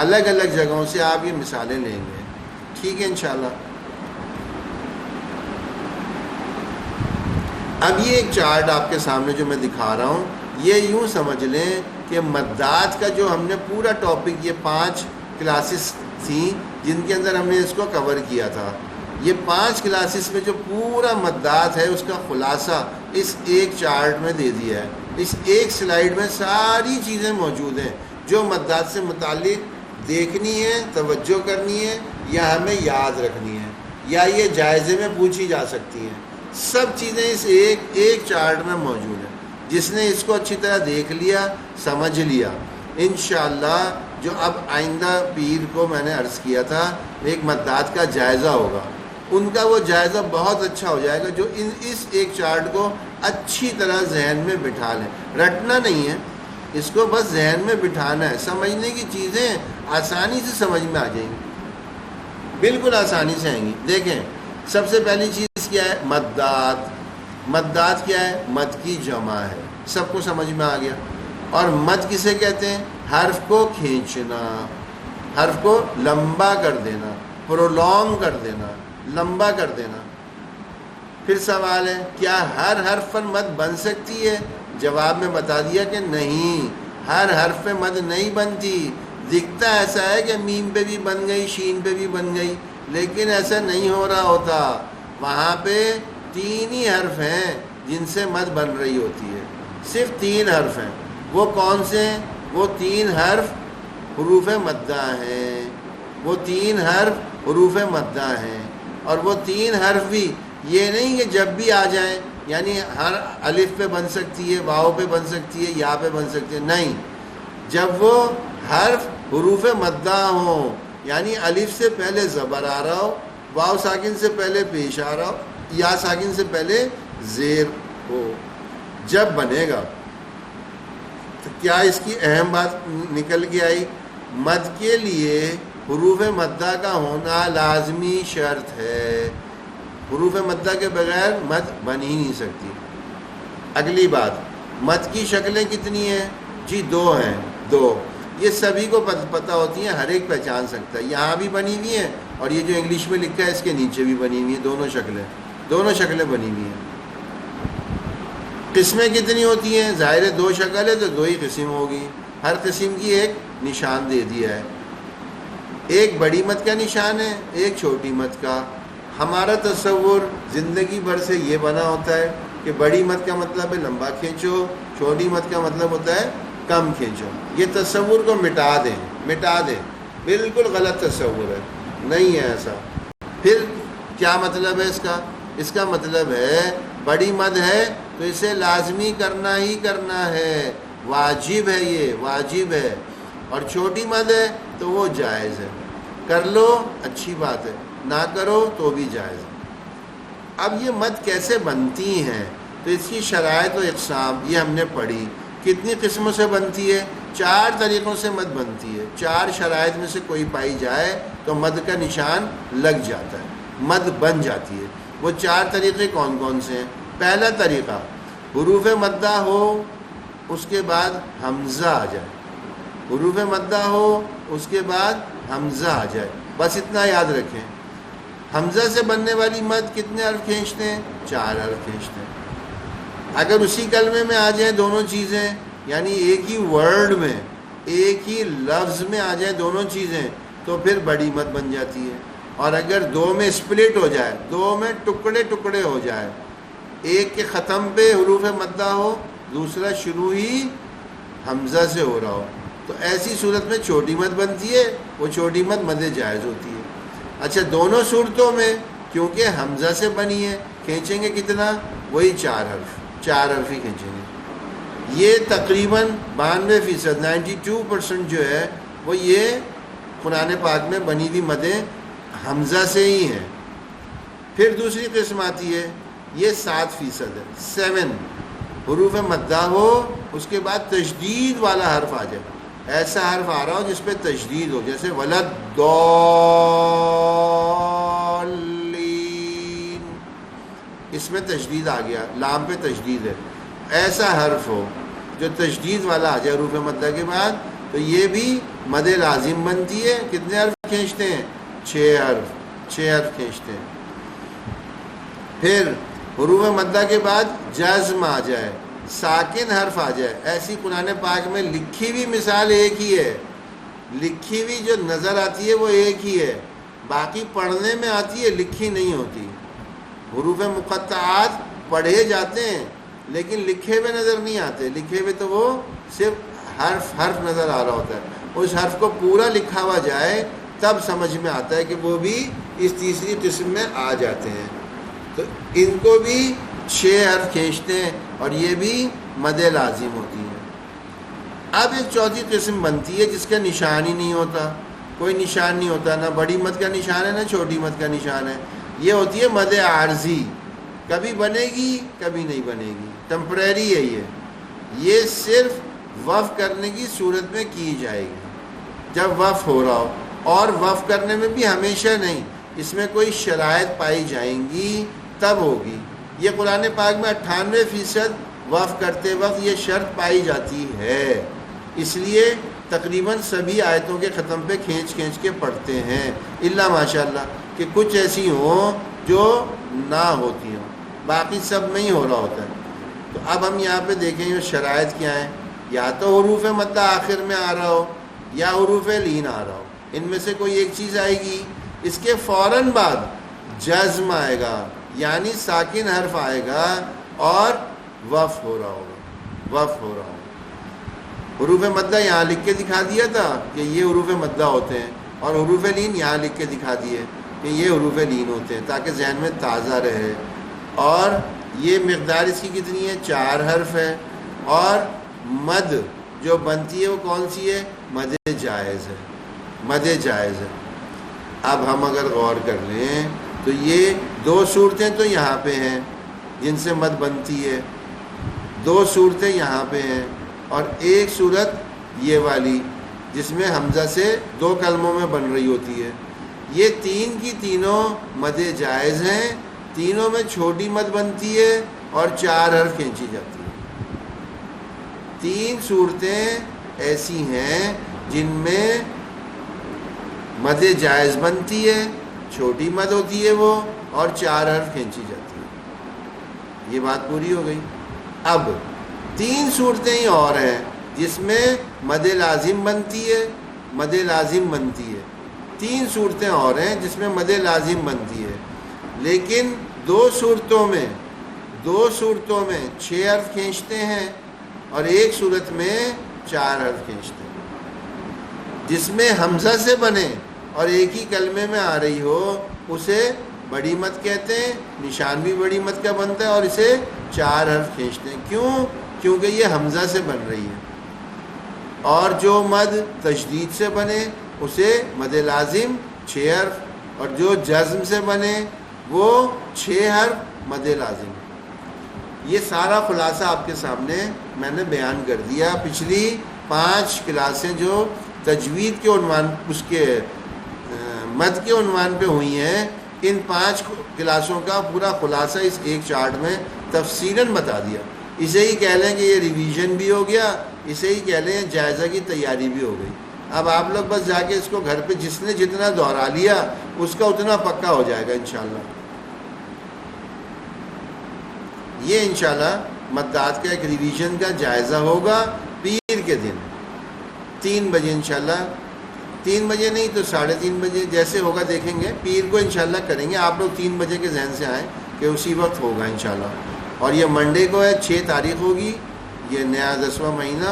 الگ الگ جگہوں سے آپ یہ مثالیں لیں گے. ٹھیک ہے انشاءاللہ. اب یہ ایک چارٹ آپ کے سامنے جو میں دکھا رہا ہوں، یہ یوں سمجھ لیں کہ مدات کا جو ہم نے پورا ٹاپک، یہ 5 کلاسز تھیں جن کے اندر ہم نے اس کو کور کیا تھا. یہ 5 کلاسز میں جو پورا مدات ہے اس کا خلاصہ اس ایک چارٹ میں دے دیا ہے. اس ایک سلائیڈ میں ساری چیزیں موجود ہیں جو مدات سے متعلق دیکھنی ہے، توجہ کرنی ہے، یا ہمیں یاد رکھنی ہے، یا یہ جائزے میں پوچھی جا سکتی ہیں. سب چیزیں اس ایک چارٹ میں موجود ہیں. جس نے اس کو اچھی طرح دیکھ لیا، سمجھ لیا، انشاءاللہ جو اب آئندہ پیر کو میں نے عرض کیا تھا ایک مدات کا جائزہ ہوگا، ان کا وہ جائزہ بہت اچھا ہو جائے گا جو اس ایک چارٹ کو اچھی طرح ذہن میں بٹھا لیں. رٹنا نہیں ہے اس کو، بس ذہن میں بٹھانا ہے. سمجھنے کی چیزیں آسانی سے سمجھ میں آ جائیں گی، بالکل آسانی سے آئیں گی. دیکھیں سب سے پہلی چیز کیا ہے؟ مدات. مدات کیا ہے؟ مد کی جمع ہے. سب کو سمجھ میں آ گیا. اور مد کسے کہتے ہیں؟ حرف کو کھینچنا، حرف کو لمبا کر دینا، پرولونگ کر دینا، لمبا کر دینا. پھر سوال ہے کیا ہر حرف پر مد بن سکتی ہے؟ جواب میں بتا دیا کہ نہیں، ہر حرف پہ مد نہیں بنتی. دکھتا ایسا ہے کہ میم پہ بھی بن گئی، شین پہ بھی بن گئی، لیکن ایسا نہیں ہو رہا ہوتا. وہاں پہ 3 ہی حرف ہیں جن سے مد بن رہی ہوتی ہے، صرف 3 حرف ہیں. وہ کون سے ہیں؟ وہ 3 حرف حروف مدہ ہیں. وہ 3 حرف حروف مدہ ہیں. اور وہ 3 حرف بھی یہ نہیں کہ جب بھی آ جائیں، یعنی ہر الف پہ بن سکتی ہے، واو پہ بن سکتی ہے، یا پہ بن سکتی ہے. نہیں، جب وہ حرف حروف مدہ ہوں، یعنی الف سے پہلے زبر آ رہا ہو، واو ساکن سے پہلے پیش آ رہا ہو، یا ساکن سے پہلے زیر ہو، جب بنے گا. تو کیا اس کی اہم بات نکل کے آئی؟ مد کے لیے حروف مدہ کا ہونا لازمی شرط ہے. حروف مدہ کے بغیر مد بن ہی نہیں سکتی. اگلی بات، مد کی شکلیں کتنی ہیں؟ جی 2 ہیں. 2 یہ سبھی کو پتہ ہوتی ہیں، ہر ایک پہچان سکتا ہے. یہاں بھی بنی ہوئی ہیں اور یہ جو انگلش میں لکھا ہے اس کے نیچے بھی بنی ہوئی ہیں. دونوں شکلیں بنی ہوئی ہیں. قسمیں کتنی ہوتی ہیں؟ ظاہر ہے 2 شکل ہے تو 2 ہی قسم ہوگی. ہر قسم کی ایک نشان دے دیا ہے. ایک بڑی مد کا نشان ہے، ایک چھوٹی مد کا. ہمارا تصور زندگی بھر سے یہ بنا ہوتا ہے کہ بڑی مد کا مطلب ہے لمبا کھینچو، چھوٹی مد کا مطلب ہوتا ہے کم کھینچو. یہ تصور کو مٹا دیں. بالکل غلط تصور ہے، نہیں ہے ایسا. پھر کیا مطلب ہے اس کا؟ اس کا مطلب ہے بڑی مد ہے تو اسے لازمی کرنا ہی کرنا ہے، واجب ہے، یہ واجب ہے. اور چھوٹی مد ہے تو وہ جائز ہے، کر لو اچھی بات ہے، نہ کرو تو بھی جائز ہے. اب یہ مد کیسے بنتی ہیں؟ تو اس کی شرائط و اقسام یہ ہم نے پڑھی. کتنی قسموں سے بنتی ہے؟ 4 طریقوں سے مد بنتی ہے. 4 شرائط میں سے کوئی پائی جائے تو مد کا نشان لگ جاتا ہے، مد بن جاتی ہے. وہ 4 طریقے کون کون سے ہیں؟ پہلا طریقہ، حروف مدہ ہو اس کے بعد حمزہ آ جائے. حروف مدہ ہو اس کے بعد حمزہ آ جائے. بس اتنا یاد رکھیں. حمزہ سے بننے والی مد کتنے حرف کھینچتے ہیں؟ 4 حرف کھینچتے ہیں. اگر اسی کلمے میں آ جائیں دونوں چیزیں، یعنی ایک ہی ورڈ میں، ایک ہی لفظ میں آ جائیں دونوں چیزیں، تو پھر بڑی مد بن جاتی ہے. اور اگر 2 میں سپلٹ ہو جائے، 2 میں ٹکڑے ہو جائے، ایک کے ختم پہ حروف مدہ ہو، دوسرا شروع ہی حمزہ سے ہو رہا ہو، تو ایسی صورت میں چھوٹی مد بنتی ہے. وہ چھوٹی مد مد جائز ہوتی ہے. اچھا، دونوں صورتوں میں کیونکہ حمزہ سے بنی ہے، کھینچیں گے کتنا؟ وہی 4 حرف ہی کھینچیں گے. یہ تقریباً 92%، 92% جو ہے وہ یہ قرآن پاک میں بنی ہوئی مدیں حمزہ سے ہی ہیں. پھر دوسری قسم آتی ہے، یہ 7% ہے. 7 حروف مدہ ہو اس کے بعد تشدید والا حرف آ جائے. ایسا حرف آ رہا ہو جس پہ تشدید ہو، جیسے ولد ضالین، اس میں تشدید آ گیا، لام پہ تشدید ہے، ایسا حرف ہو جو تشدید والا آ جائے حروف مدہ کے بعد، تو یہ بھی مد لازم بنتی ہے۔ کتنے حرف کھینچتے ہیں؟ 6 حرف کھینچتے ہیں۔ پھر حروف مدہ کے بعد جزم آ جائے، ساکن حرف آ جائے، ایسی قرآن پاک میں لکھی ہوئی مثال ایک ہی ہے، لکھی ہوئی جو نظر آتی ہے وہ ایک ہی ہے، باقی پڑھنے میں آتی ہے، لکھی نہیں ہوتی۔ حروف مقطعات پڑھے جاتے ہیں لیکن لکھے ہوئے نظر نہیں آتے، لکھے ہوئے تو وہ صرف حرف نظر آ رہا ہوتا ہے، اس حرف کو پورا لکھا ہوا جائے تب سمجھ میں آتا ہے کہ وہ بھی اس تیسری قسم میں آ جاتے ہیں۔ تو ان کو بھی 6 حرف کھینچتے ہیں اور یہ بھی مد لازم ہوتی ہے۔ اب ایک چوتھی قسم بنتی ہے جس کا نشان ہی نہیں ہوتا، کوئی نشان نہیں ہوتا، نہ بڑی مد کا نشان ہے نہ چھوٹی مد کا نشان ہے، یہ ہوتی ہے مد عارضی، کبھی بنے گی کبھی نہیں بنے گی، ٹیمپریری ہے یہ صرف وقف کرنے کی صورت میں کی جائے گی، جب وقف ہو رہا ہو، اور وقف کرنے میں بھی ہمیشہ نہیں، اس میں کوئی شرائط پائی جائیں گی تب ہوگی۔ یہ قرآن پاک میں 98% وقف کرتے وقت یہ شرط پائی جاتی ہے، اس لیے تقریباً سبھی آیتوں کے ختم پہ کھینچ کے پڑھتے ہیں، الا ماشاءاللہ کہ کچھ ایسی ہوں جو نہ ہوتی ہوں، باقی سب میں ہی ہو رہا ہوتا ہے۔ تو اب ہم یہاں پہ دیکھیں یہ شرائط کیا ہیں، یا تو حروف مدہ آخر میں آ رہا ہو یا حروف لین آ رہا ہو، ان میں سے کوئی ایک چیز آئے گی، اس کے فوراً بعد جزم آئے گا یعنی ساکن حرف آئے گا اور وقف ہو رہا ہوگا۔ حروف مدہ یہاں لکھ کے دکھا دیا تھا کہ یہ حروف مدہ ہوتے ہیں، اور حروف لین یہاں لکھ کے دکھا دیے کہ یہ حروف لین ہوتے ہیں، تاکہ ذہن میں تازہ رہے۔ اور یہ مقدار اس کی کتنی ہے؟ 4 حرف ہے، اور مد جو بنتی ہے وہ کون سی ہے؟ مد جائز ہے۔ اب ہم اگر غور کر لیں تو یہ 2 صورتیں تو یہاں پہ ہیں جن سے مد بنتی ہے، 2 صورتیں یہاں پہ ہیں، اور ایک صورت یہ والی جس میں حمزہ سے 2 کلموں میں بن رہی ہوتی ہے۔ یہ 3 کی تینوں مد جائز ہیں، تینوں میں چھوٹی مد بنتی ہے اور 4 حرف کھینچی جاتی ہے۔ 3 صورتیں ایسی ہیں جن میں مد جائز بنتی ہے، چھوٹی مد ہوتی ہے وہ، اور 4 حرف کھینچی جاتی ہے۔ یہ بات پوری ہو گئی۔ اب 3 صورتیں ہی اور ہیں جس میں مد لازم بنتی ہے، 3 صورتیں اور ہیں جس میں مد لازم بنتی ہے، لیکن 2 صورتوں میں 6 حرف کھینچتے ہیں اور ایک صورت میں 4 حرف کھینچتے ہیں۔ جس میں حمزہ سے بنے اور ایک ہی کلمے میں آ رہی ہو اسے بڑی مد کہتے ہیں، نشان بھی بڑی مد کا بنتا ہے، اور اسے 4 حرف کھینچتے ہیں۔ کیونکہ یہ حمزہ سے بن رہی ہے، اور جو مد تشدید سے بنے اسے مد لازم 6 حرف، اور جو جزم سے بنے وہ 6 حرف مد لازم۔ یہ سارا خلاصہ آپ کے سامنے میں نے بیان کر دیا۔ پچھلی 5 کلاسیں جو تجوید کے عنوان، اس کے مد کے عنوان پہ ہوئی ہیں، ان 5 کلاسوں کا پورا خلاصہ اس ایک چارٹ میں تفصیلاً بتا دیا۔ اسے ہی کہہ لیں کہ یہ ریویژن بھی ہو گیا، اسے ہی کہہ لیں جائزہ کی تیاری بھی ہو گئی۔ اب آپ لوگ بس جا کے اس کو گھر پہ جس نے جتنا دہرا لیا اس کا اتنا پکا ہو جائے گا انشاءاللہ۔ یہ انشاءاللہ مدات کا ایک ریویژن کا جائزہ ہوگا پیر کے دن 3 بجے انشاءاللہ، 3 بجے نہیں تو 3:30 بجے جیسے ہوگا دیکھیں گے، پیر کو انشاءاللہ کریں گے۔ آپ لوگ 3 بجے کے ذہن سے آئیں کہ اسی وقت ہوگا انشاءاللہ، اور یہ منڈے کو ہے، 6 تاریخ ہوگی، یہ نیا 10واں مہینہ،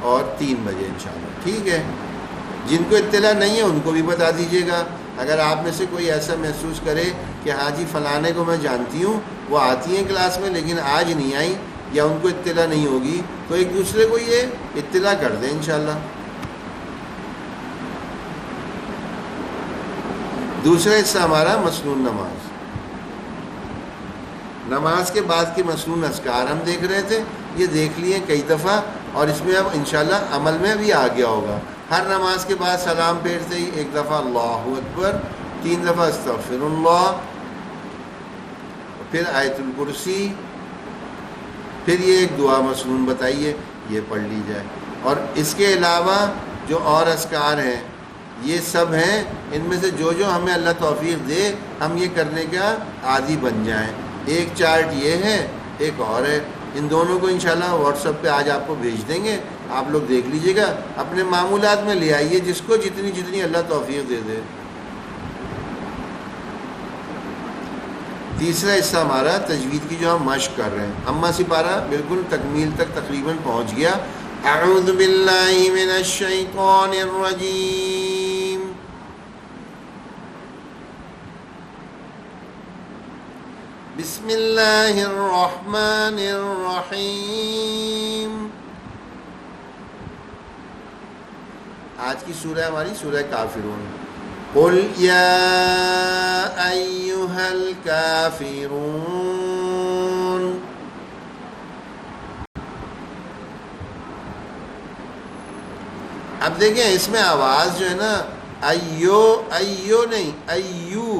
اور 3 بجے انشاءاللہ، ٹھیک ہے۔ جن کو اطلاع نہیں ہے ان کو بھی بتا دیجیے گا۔ اگر آپ میں سے کوئی ایسا محسوس کرے کہ ہاں جی فلانے کو میں جانتی ہوں، وہ آتی ہیں کلاس میں لیکن آج نہیں آئی، یا ان کو اطلاع نہیں ہوگی، تو ایک دوسرے کو یہ اطلاع کر دیں انشاءاللہ۔ دوسرا حصہ ہمارا مسنون نماز کے بعد کے مسنون اذکار ہم دیکھ رہے تھے، یہ دیکھ لیے کئی دفعہ، اور اس میں اب انشاءاللہ عمل میں بھی آ گیا ہوگا۔ ہر نماز کے بعد سلام پھیرتے ہی 1 دفعہ اللہ اکبر، 3 دفعہ استغفر اللہ، پھر آیت الکرسی، پھر یہ ایک دعا مسنون بتائیے، یہ پڑھ لی جائے۔ اور اس کے علاوہ جو اور اذکار ہیں یہ سب ہیں، ان میں سے جو ہمیں اللہ توفیق دے ہم یہ کرنے کا عادی بن جائیں۔ ایک چارٹ یہ ہے، ایک اور ہے، ان دونوں کو انشاءاللہ واٹس ایپ پہ آج آپ کو بھیج دیں گے، آپ لوگ دیکھ لیجئے گا، اپنے معمولات میں لے آئیے، جس کو جتنی اللہ توفیق دے دے۔ تیسرا حصہ ہمارا تجوید کی جو ہم مشق کر رہے ہیں، اما سپارہ بالکل تکمیل تک تقریباً پہنچ گیا۔ اعوذ باللہ من الشیطان الرجیم، بسم اللہ الرحمن الرحیم۔ آج کی سورہ ہماری سورہ کافرون۔ قل یا ایھا الکافرون، اب دیکھیں اس میں آواز جو ہے نا، ایو نہیں، ایو،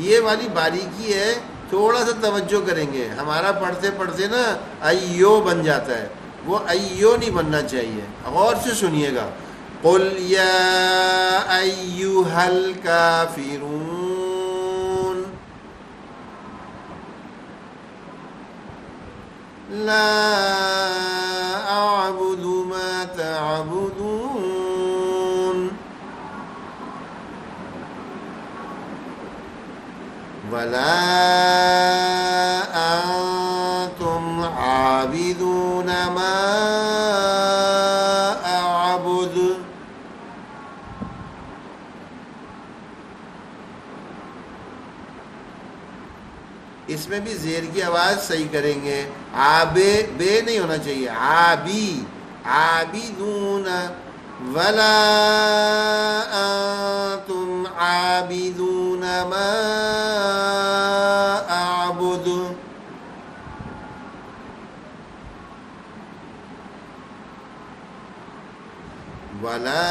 یہ والی باریکی ہے، تھوڑا سا توجہ کریں گے، ہمارا پڑھتے پڑھتے نا ایو بن جاتا ہے، وہ ایو نہیں بننا چاہیے، غور سے سنیے گا۔ قل یا ایھا الکافرون لا اعبد ما تعبدون ولا انتم عابدون ما اعبد۔ اس میں بھی زیر کی آواز صحیح کریں گے، آبے بے نہیں ہونا چاہیے، آبی، عابدون، ولا انتم عابدون ما اعبد۔ ولا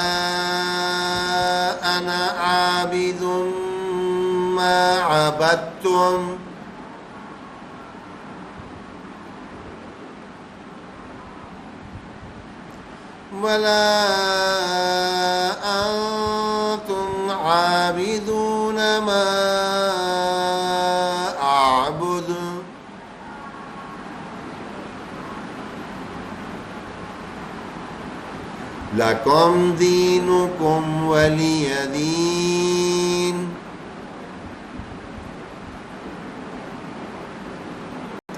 انا عابد ما عبدتم ولا انتم عابدون ما اعبد۔ لکم دینکم ولی دین۔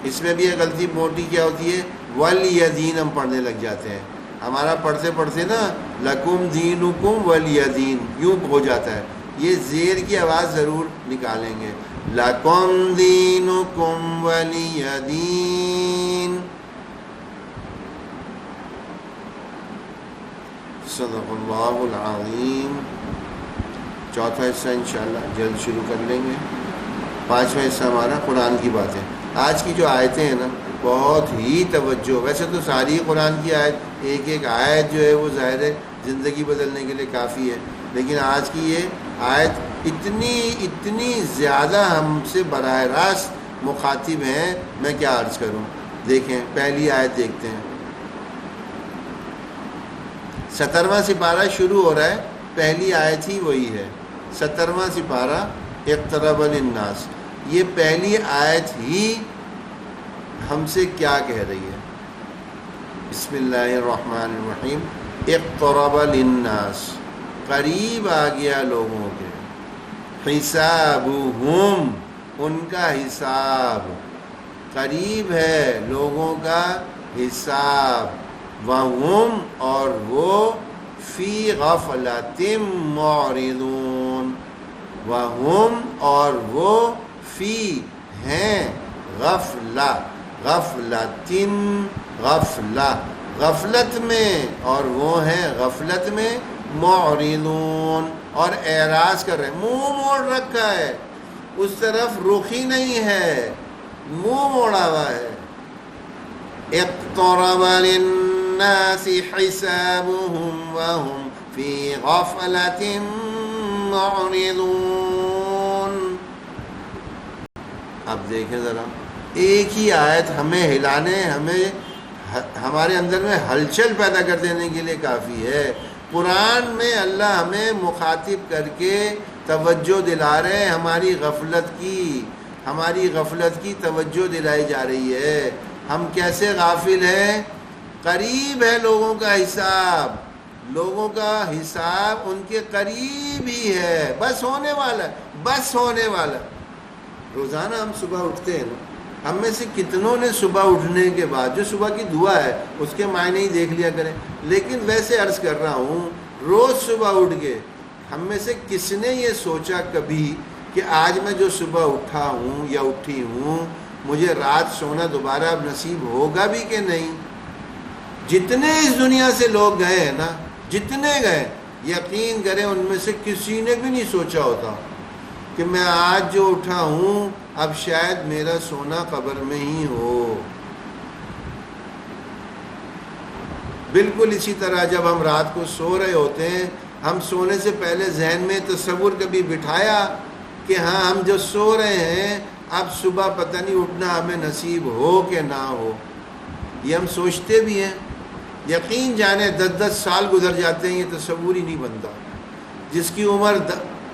اس میں بھی یہ غلطی موٹی کیا ہوتی ہے، ولی دین ہم پڑھنے لگ جاتے ہیں، ہمارا پڑھتے پڑھتے نا لکم دینکم ولی دین یوں ہو جاتا ہے، یہ زیر کی آواز ضرور نکالیں گے، لکم دینکم ولی دین۔ صدق اللہ العظیم۔ چوتھا حصہ انشاءاللہ جلد شروع کر لیں گے۔ پانچواں حصہ ہمارا قرآن کی باتیں۔ آج کی جو آیتیں ہیں نا بہت ہی توجہ، ویسے تو ساری قرآن کی آیت، ایک ایک آیت جو ہے وہ ظاہر ہے زندگی بدلنے کے لیے کافی ہے، لیکن آج کی یہ آیت اتنی زیادہ ہم سے براہ راست مخاطب ہیں، میں کیا عرض کروں۔ دیکھیں پہلی آیت دیکھتے ہیں، 17واں سپارہ شروع ہو رہا ہے، پہلی آیت ہی وہی ہے، 17واں سپارہ اقترب للناس۔ یہ پہلی آیت ہی ہم سے کیا کہہ رہی ہے؟ بسم اللہ الرحمن الرحیم۔ اقترب للناس، قریب آ گیا لوگوں کے، حسابہم، ان کا حساب، قریب ہے لوگوں کا حساب، وہم، اور وہ، فی غفلۃ معرضون، وہم، اور وہ، فی ہیں، غفلہ، غفلتن، غفلہ، غفلت میں، اور وہ ہیں غفلت میں، معرضون، اور اعراض کر رہے ہیں، منہ موڑ رکھا ہے، اس طرف رخ ہی نہیں ہے، منہ موڑا ہوا ہے۔ اقترب للناس حسابهم وهم في غفلة معرضون۔ اب دیکھیں ذرا، ایک ہی آیت ہمیں ہلانے، ہمارے اندر میں ہلچل پیدا کر دینے کے لیے کافی ہے۔ قرآن میں اللہ ہمیں مخاطب کر کے توجہ دلا رہے ہیں، ہماری غفلت کی توجہ دلائی جا رہی ہے۔ ہم کیسے غافل ہیں؟ قریب ہے لوگوں کا حساب ان کے قریب ہی ہے، بس ہونے والا۔ روزانہ ہم صبح اٹھتے ہیں نا، ہم میں سے کتنوں نے صبح اٹھنے کے بعد جو صبح کی دعا ہے اس کے معنی ہی دیکھ لیا کریں، لیکن ویسے عرض کر رہا ہوں، روز صبح اٹھ کے ہم میں سے کس نے یہ سوچا کبھی کہ آج میں جو صبح اٹھا ہوں یا اٹھی ہوں، مجھے رات سونا دوبارہ اب نصیب ہوگا بھی کہ نہیں؟ جتنے اس دنیا سے لوگ گئے ہیں نا، جتنے گئے، یقین کریں ان میں سے کسی نے بھی نہیں سوچا ہوتا کہ میں آج جو اٹھا ہوں اب شاید میرا سونا قبر میں ہی ہو۔ بالکل اسی طرح جب ہم رات کو سو رہے ہوتے ہیں، ہم سونے سے پہلے ذہن میں تصور کبھی بٹھایا کہ ہاں ہم جو سو رہے ہیں اب صبح پتہ نہیں اٹھنا ہمیں نصیب ہو کہ نہ ہو؟ یہ ہم سوچتے بھی ہیں۔ یقین جانے 10 سال گزر جاتے ہیں، یہ تصور ہی نہیں بنتا۔ جس کی عمر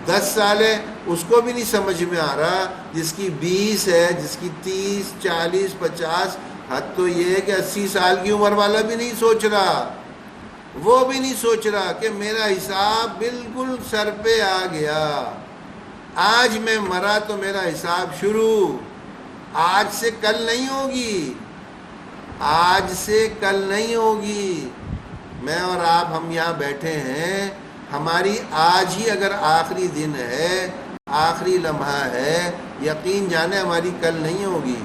10 سال ہے اس کو بھی نہیں سمجھ میں آ رہا، جس کی 20 ہے، جس کی 30 40 50، حد تو یہ ہے کہ 80 سال کی عمر والا بھی نہیں سوچ رہا، وہ بھی نہیں سوچ رہا کہ میرا حساب بالکل سر پہ آ گیا، آج میں مرا تو میرا حساب شروع، آج سے کل نہیں ہوگی، آج سے کل نہیں ہوگی۔ میں اور آپ ہم یہاں بیٹھے ہیں، ہماری آج ہی اگر آخری دن ہے، آخری لمحہ ہے، یقین جانے ہماری کل نہیں ہوگی۔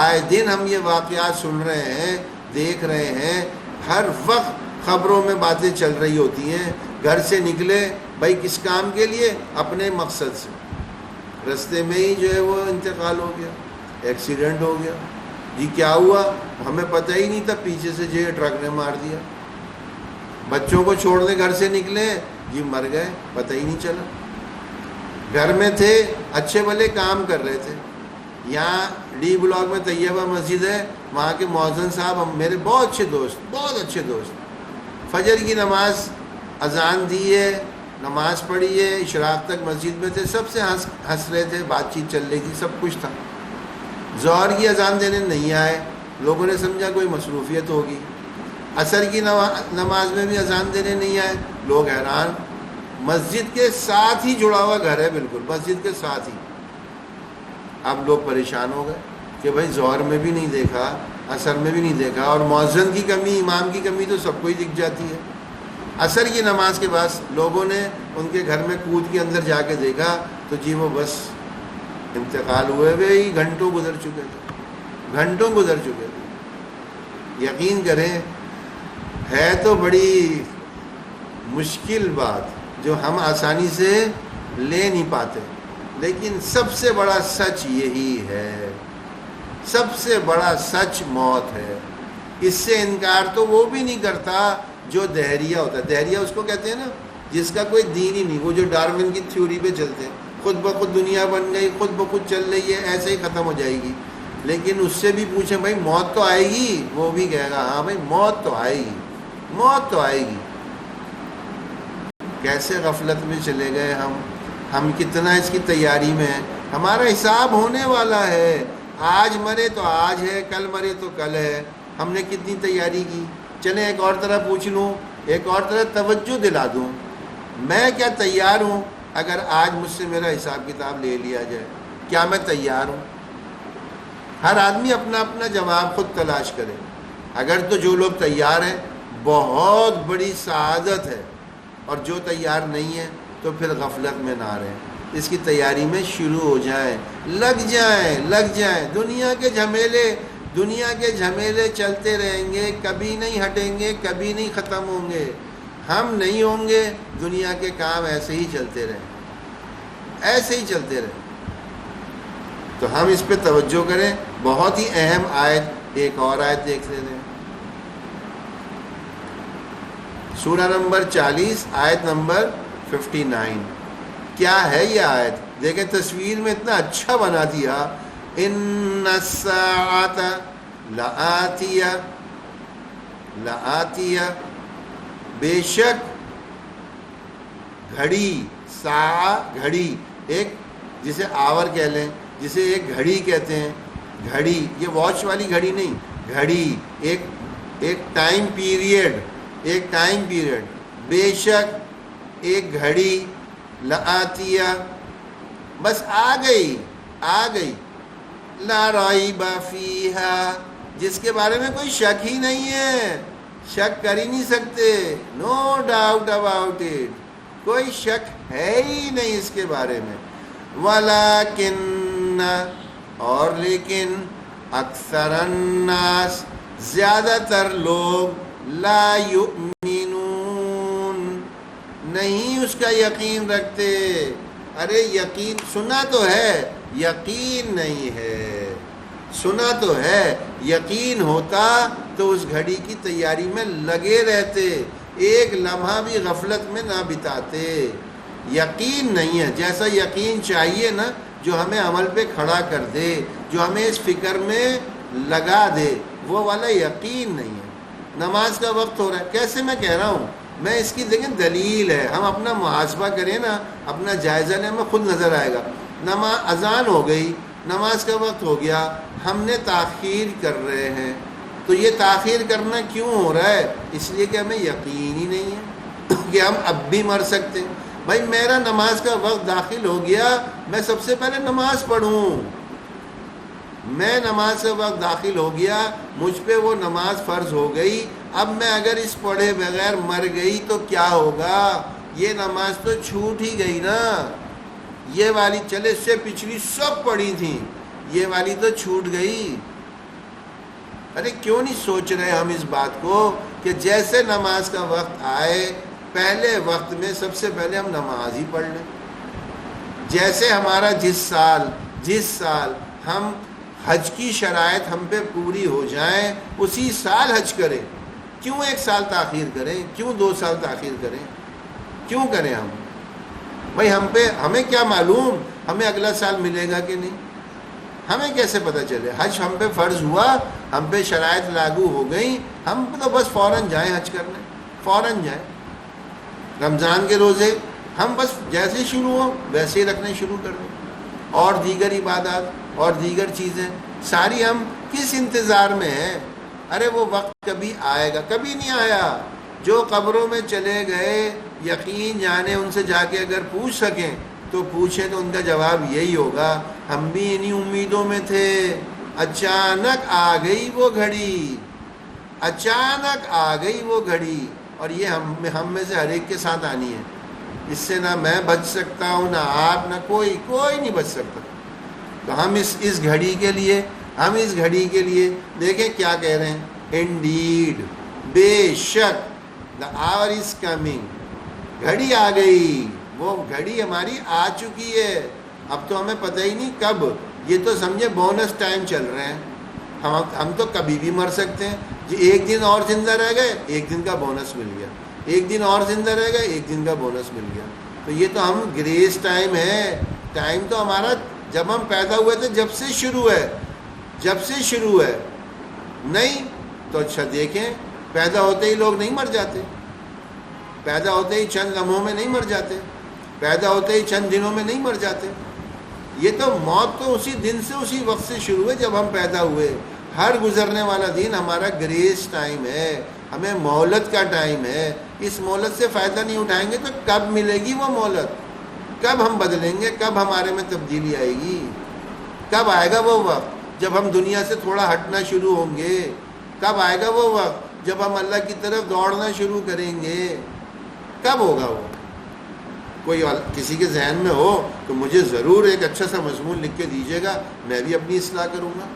آئے دن ہم یہ واقعات سن رہے ہیں، دیکھ رہے ہیں، ہر وقت خبروں میں باتیں چل رہی ہوتی ہیں۔ گھر سے نکلے بھائی کس کام کے لیے؟ اپنے مقصد سے، رستے میں ہی جو ہے وہ انتقال ہو گیا، ایکسیڈنٹ ہو گیا، جی کیا ہوا ہمیں پتہ ہی نہیں تھا، پیچھے سے جو ٹرک نے مار دیا۔ بچوں کو چھوڑنے گھر سے نکلے، جی مر گئے، پتہ ہی نہیں چلا۔ گھر میں تھے، اچھے بھلے کام کر رہے تھے۔ یہاں ڈی بلاک میں طیبہ مسجد ہے، وہاں کے مؤذن صاحب میرے بہت اچھے دوست، فجر کی نماز اذان دی ہے، نماز پڑھی ہے، اشراق تک مسجد میں تھے، سب سے ہنس رہے تھے، بات چیت چل رہی تھی، سب کچھ تھا۔ ظہر کی اذان دینے نہیں آئے، لوگوں نے سمجھا کوئی مصروفیت ہوگی۔ عصر کی نماز میں بھی اذان دینے نہیں آئے، لوگ حیران۔ مسجد کے ساتھ ہی جڑا ہوا گھر ہے، بالکل مسجد کے ساتھ ہی۔ اب لوگ پریشان ہو گئے کہ بھائی ظہر میں بھی نہیں دیکھا، عصر میں بھی نہیں دیکھا، اور مؤذن کی کمی، امام کی کمی تو سب کو ہی دکھ جاتی ہے۔ عصر کی نماز کے بعد لوگوں نے ان کے گھر میں کود کے اندر جا کے دیکھا تو جی وہ بس انتقال ہوئے ہوئے گھنٹوں گزر چکے تھے۔ یقین کریں ہے تو بڑی مشکل بات جو ہم آسانی سے لے نہیں پاتے، لیکن سب سے بڑا سچ یہی ہے، سب سے بڑا سچ موت ہے۔ اس سے انکار تو وہ بھی نہیں کرتا جو دہریہ ہوتا ہے۔ دہریہ اس کو کہتے ہیں نا جس کا کوئی دین ہی نہیں، وہ جو ڈارون کی تھیوری پہ چلتے ہیں، خود بخود دنیا بن گئی، خود بخود چل رہی ہے، ایسے ہی ختم ہو جائے گی۔ لیکن اس سے بھی پوچھیں بھائی موت تو آئے گی، وہ بھی کہے گا ہاں بھائی موت تو آئے گی، موت تو آئے گی۔ کیسے غفلت میں چلے گئے ہم کتنا اس کی تیاری میں ہیں۔ ہمارا حساب ہونے والا ہے، آج مرے تو آج ہے، کل مرے تو کل ہے۔ ہم نے کتنی تیاری کی۔ چلیں ایک اور طرح پوچھ لوں، ایک اور طرح توجہ دلا دوں، میں کیا تیار ہوں اگر آج مجھ سے میرا حساب کتاب لے لیا جائے؟ کیا میں تیار ہوں؟ ہر آدمی اپنا اپنا جواب خود تلاش کرے۔ اگر تو جو لوگ تیار ہیں بہت بڑی سعادت ہے، اور جو تیار نہیں ہے تو پھر غفلت میں نہ رہیں، اس کی تیاری میں شروع ہو جائیں، لگ جائیں۔ دنیا کے جھمیلے چلتے رہیں گے، کبھی نہیں ہٹیں گے، کبھی نہیں ختم ہوں گے۔ ہم نہیں ہوں گے، دنیا کے کام ایسے ہی چلتے رہیں۔ تو ہم اس پہ توجہ کریں۔ بہت ہی اہم آیت، ایک اور آیت دیکھ لیتے ہیں، سورہ نمبر 40 آیت نمبر 59۔ کیا ہے یہ آیت؟ دیکھیں تصویر میں اتنا اچھا بنا دیا، ان الساعۃ لآتیہ، لآتیہ، بے شک گھڑی، ساعہ گھڑی، ایک جسے آور کہہ لیں، جسے ایک گھڑی کہتے ہیں، گھڑی یہ واچ والی گھڑی نہیں، گھڑی ایک ٹائم پیریڈ، ایک ٹائم پیریڈ، بے شک ایک گھڑی، لآتیہ بس آ گئی، آ گئی، لا ریب فیہا جس کے بارے میں کوئی شک ہی نہیں ہے، شک کر ہی نہیں سکتے، نو ڈاؤٹ اباؤٹ اٹ، کوئی شک ہے ہی نہیں اس کے بارے میں، ولیکن اور لیکن اکثر الناس زیادہ تر لوگ لا یؤمنون نہیں اس کا یقین رکھتے، ارے یقین سنا تو ہے، یقین نہیں ہے، سنا تو ہے، یقین ہوتا تو اس گھڑی کی تیاری میں لگے رہتے، ایک لمحہ بھی غفلت میں نہ بتاتے، یقین نہیں ہے، جیسا یقین چاہیے نا جو ہمیں عمل پہ کھڑا کر دے، جو ہمیں اس فکر میں لگا دے، وہ والا یقین نہیں ہے۔ نماز کا وقت ہو رہا ہے، کیسے میں کہہ رہا ہوں، میں اس کی دیکھیں دلیل ہے، ہم اپنا محاسبہ کریں نا، اپنا جائزہ لیں، ہمیں خود نظر آئے گا، اذان ہو گئی، نماز کا وقت ہو گیا، ہم نے تاخیر کر رہے ہیں، تو یہ تاخیر کرنا کیوں ہو رہا ہے؟ اس لیے کہ ہمیں یقین ہی نہیں ہے کہ ہم اب بھی مر سکتے ہیں۔ بھائی میرا نماز کا وقت داخل ہو گیا، میں سب سے پہلے نماز پڑھوں، میں نماز کا وقت داخل ہو گیا، مجھ پہ وہ نماز فرض ہو گئی، اب میں اگر اس پڑھے بغیر مر گئی تو کیا ہوگا؟ یہ نماز تو چھوٹ ہی گئی نا، یہ والی چلے سے پچھلی سب پڑھی تھیں، یہ والی تو چھوٹ گئی۔ ارے کیوں نہیں سوچ رہے ہم اس بات کو کہ جیسے نماز کا وقت آئے پہلے وقت میں سب سے پہلے ہم نماز ہی پڑھ لیں، جیسے ہمارا جس سال ہم حج کی شرائط ہم پہ پوری ہو جائیں اسی سال حج کریں، کیوں 1 سال تاخیر کریں، کیوں 2 سال تاخیر کریں، کیوں کریں ہم؟ بھائی ہمیں کیا معلوم ہمیں اگلا سال ملے گا کہ نہیں، ہمیں کیسے پتہ چلے؟ حج ہم پہ فرض ہوا، ہم پہ شرائط لاگو ہو گئی، ہم تو بس فوراً جائیں حج کرنے، فوراً جائیں۔ رمضان کے روزے ہم بس جیسے شروع ہوں ویسے ہی رکھنے شروع کر دیں، اور دیگر عبادات اور دیگر چیزیں ساری ہم کس انتظار میں ہیں؟ ارے وہ وقت کبھی آئے گا، کبھی نہیں آیا۔ جو قبروں میں چلے گئے یقین جانے ان سے جا کے اگر پوچھ سکیں تو پوچھیں تو ان کا جواب یہی ہوگا، ہم بھی انہی امیدوں میں تھے، اچانک آ گئی وہ گھڑی، اچانک آ گئی وہ گھڑی، اور یہ ہم میں سے ہر ایک کے ساتھ آنی ہے، اس سے نہ میں بچ سکتا ہوں، نہ آپ، نہ کوئی نہیں بچ سکتا۔ تو ہم اس گھڑی کے لیے دیکھیں کیا کہہ رہے ہیں، انڈیڈ بے شک the hour is coming، گھڑی آ گئی، وہ گھڑی ہماری آ چکی ہے، اب تو ہمیں پتہ ہی نہیں کب، یہ تو سمجھے بونس ٹائم چل رہے ہیں، ہم تو کبھی بھی مر سکتے ہیں جی، 1 دن اور زندہ رہ گئے 1 دن کا بونس مل گیا، 1 دن اور زندہ رہ گئے 1 دن کا بونس مل گیا، تو یہ تو ہم گریس ٹائم ہے، ٹائم تو ہمارا جب ہم پیدا ہوئے تھے جب سے شروع ہے، نہیں تو اچھا دیکھیں پیدا ہوتے ہی لوگ نہیں مر جاتے، پیدا ہوتے ہی چند لمحوں میں نہیں مر جاتے، پیدا ہوتے ہی چند دنوں میں نہیں مر جاتے، یہ تو موت تو اسی دن سے اسی وقت سے شروع ہے جب ہم پیدا ہوئے، ہر گزرنے والا دن ہمارا گریس ٹائم ہے، ہمیں مہلت کا ٹائم ہے، اس مہلت سے فائدہ نہیں اٹھائیں گے تو کب ملے گی وہ مہلت؟ کب ہم بدلیں گے؟ کب ہمارے میں تبدیلی آئے گی؟ کب آئے گا وہ وقت جب ہم دنیا سے تھوڑا ہٹنا شروع ہوں گے؟ کب آئے گا وہ وقت جب ہم اللہ کی طرف دوڑنا شروع کریں گے؟ کب ہوگا وہ؟ کوئی کسی کے ذہن میں ہو تو مجھے ضرور ایک اچھا سا مضمون لکھ کے دیجیے گا، میں بھی اپنی اصلاح کروں گا۔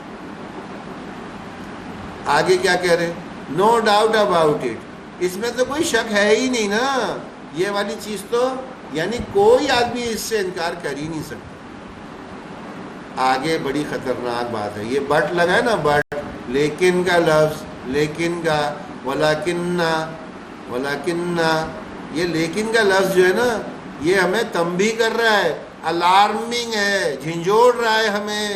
آگے کیا کہہ رہے ہیں؟ نو ڈاؤٹ اباؤٹ اٹ، اس میں تو کوئی شک ہے ہی نہیں نا، یہ والی چیز تو یعنی کوئی آدمی اس سے انکار کر ہی نہیں سکتا۔ آگے بڑی خطرناک بات ہے، یہ بٹ لگا ہے نا، بٹ، لیکن کا لفظ، لیکن کا، ولیکن، یہ لیکن کا لفظ جو ہے نا یہ ہمیں تنبیہ کر رہا ہے، الارمنگ ہے، جھنجھوڑ رہا ہے ہمیں.